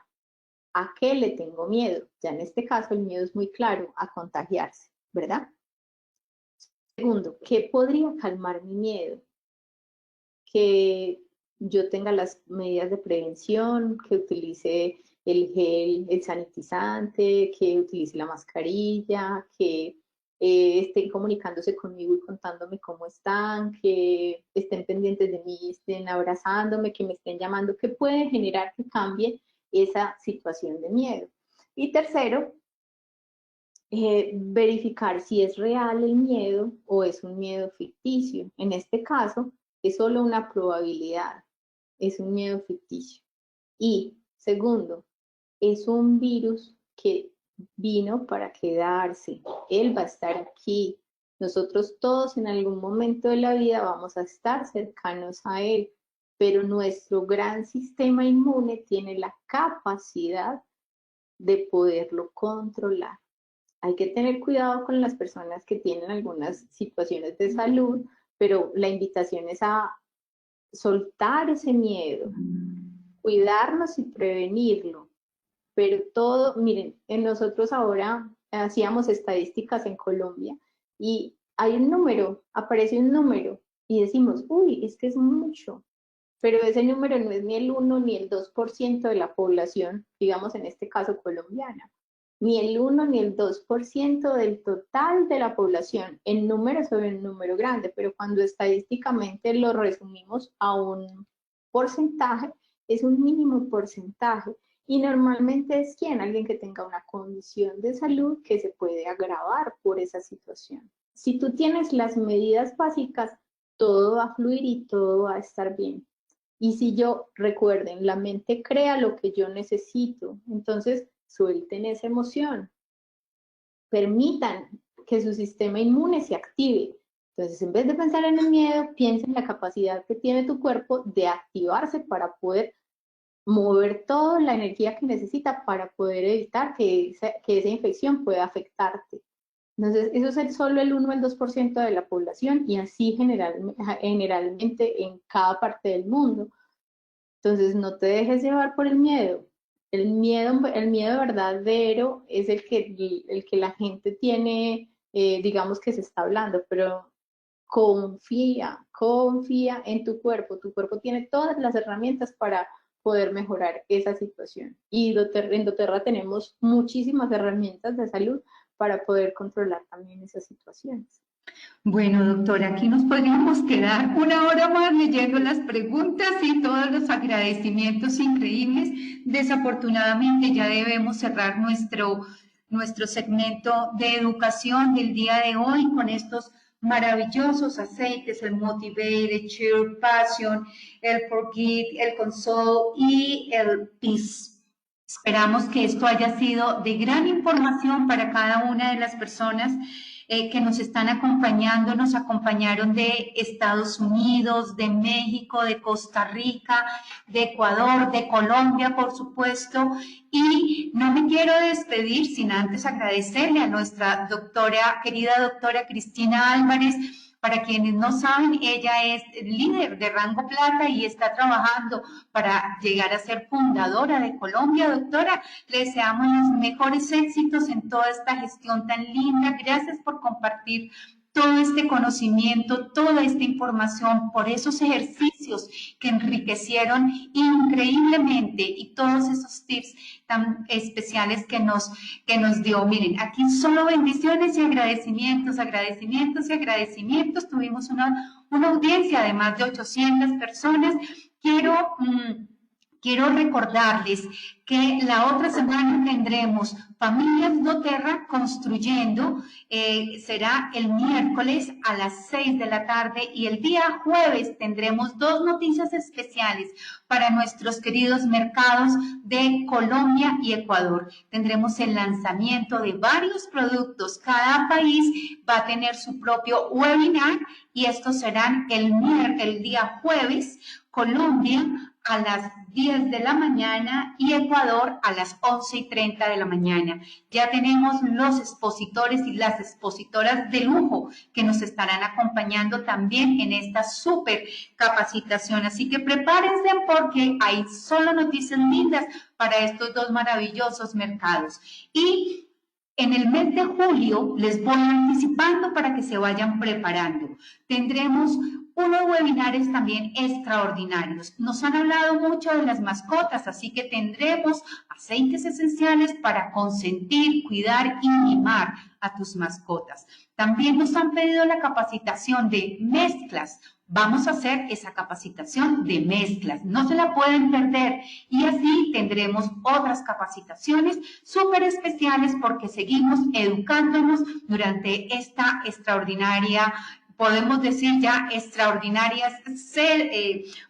¿a qué le tengo miedo? Ya en este caso el miedo es muy claro, a contagiarse, ¿verdad? Segundo, ¿qué podría calmar mi miedo? Que yo tenga las medidas de prevención, que utilice el gel, el sanitizante, que utilice la mascarilla, que estén comunicándose conmigo y contándome cómo están, que estén pendientes de mí, estén abrazándome, que me estén llamando, que puede generar que cambie esa situación de miedo. Y tercero, verificar si es real el miedo o es un miedo ficticio. En este caso, es solo una probabilidad, es un miedo ficticio. Y segundo, es un virus que vino para quedarse. Él va a estar aquí. Nosotros todos en algún momento de la vida vamos a estar cercanos a él, pero nuestro gran sistema inmune tiene la capacidad de poderlo controlar. Hay que tener cuidado con las personas que tienen algunas situaciones de salud, pero la invitación es a soltar ese miedo, cuidarnos y prevenirlo. Pero todo, miren, en nosotros ahora hacíamos estadísticas en Colombia y hay un número, aparece un número y decimos, uy, es que es mucho, pero ese número no es ni el 1 ni el 2% de la población, digamos en este caso colombiana. ni el 1 ni el 2% del total de la población. En números o en número grande, pero cuando estadísticamente lo resumimos a un porcentaje, es un mínimo porcentaje. Y normalmente es quien, alguien que tenga una condición de salud que se puede agravar por esa situación. Si tú tienes las medidas básicas, todo va a fluir y todo va a estar bien. Y si yo, recuerden, la mente crea lo que yo necesito, entonces suelten esa emoción, permitan que su sistema inmune se active. Entonces, en vez de pensar en el miedo, piensa en la capacidad que tiene tu cuerpo de activarse para poder mover toda la energía que necesita para poder evitar que esa infección pueda afectarte. Entonces, eso es solo el 1 o el 2% de la población y así generalmente en cada parte del mundo. Entonces, no te dejes llevar por el miedo. El miedo verdadero es el que la gente tiene, digamos que se está hablando, pero confía en tu cuerpo. Tu cuerpo tiene todas las herramientas para poder mejorar esa situación. Y en doTERRA tenemos muchísimas herramientas de salud para poder controlar también esas situaciones. Bueno, doctora, aquí nos podríamos quedar una hora más leyendo las preguntas y todos los agradecimientos increíbles. Desafortunadamente ya debemos cerrar nuestro segmento de educación del día de hoy con estos maravillosos aceites, el Motivate, el Cheer, Passion, el Forgive, el Console y el Peace. Esperamos que esto haya sido de gran información para cada una de las personas que nos están acompañando. Nos acompañaron de Estados Unidos, de México, de Costa Rica, de Ecuador, de Colombia, por supuesto. Y no me quiero despedir sin antes agradecerle a nuestra querida doctora Cristina Álvarez. Para quienes no saben, ella es líder de rango plata y está trabajando para llegar a ser fundadora de Colombia. Doctora, le deseamos los mejores éxitos en toda esta gestión tan linda. Gracias por compartir todo este conocimiento, toda esta información, por esos ejercicios que enriquecieron increíblemente y todos esos tips tan especiales que nos dio. Miren, aquí solo bendiciones y agradecimientos, agradecimientos y agradecimientos. Tuvimos una audiencia de más de 800 personas. Quiero recordarles que la otra semana tendremos Familias doTERRA construyendo, será el miércoles a las 6 de la tarde y el día jueves tendremos dos noticias especiales para nuestros queridos mercados de Colombia y Ecuador. Tendremos el lanzamiento de varios productos, cada país va a tener su propio webinar y estos serán el día jueves, Colombia a las 10 de la mañana y Ecuador a las 11:30 de la mañana. Ya tenemos los expositores y las expositoras de lujo que nos estarán acompañando también en esta súper capacitación. Así que prepárense porque hay solo noticias lindas para estos dos maravillosos mercados. Y en el mes de julio les voy anticipando para que se vayan preparando. Tendremos unos webinars también extraordinarios. Nos han hablado mucho de las mascotas, así que tendremos aceites esenciales para consentir, cuidar y mimar a tus mascotas. También nos han pedido la capacitación de mezclas. Vamos a hacer esa capacitación de mezclas, no se la pueden perder. Y así tendremos otras capacitaciones súper especiales porque seguimos educándonos durante esta extraordinaria, podemos decir ya extraordinarias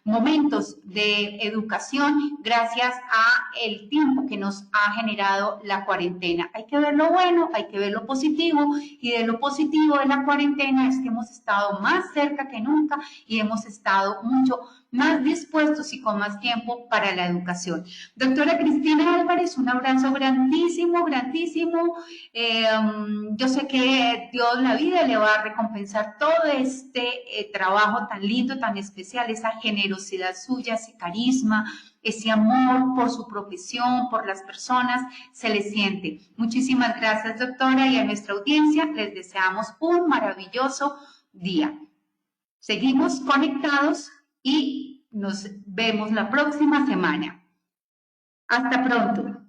momentos de educación gracias a el tiempo que nos ha generado la cuarentena. Hay que ver lo bueno, hay que ver lo positivo y de lo positivo de la cuarentena es que hemos estado más cerca que nunca y hemos estado mucho más dispuestos y con más tiempo para la educación. Doctora Cristina Álvarez, un abrazo grandísimo, grandísimo. Yo sé que Dios la vida le va a recompensar todo este trabajo tan lindo, tan especial, esa generosidad suya, ese carisma, ese amor por su profesión, por las personas, se le siente. Muchísimas gracias, doctora, y a nuestra audiencia les deseamos un maravilloso día. Seguimos conectados y nos vemos la próxima semana. Hasta pronto.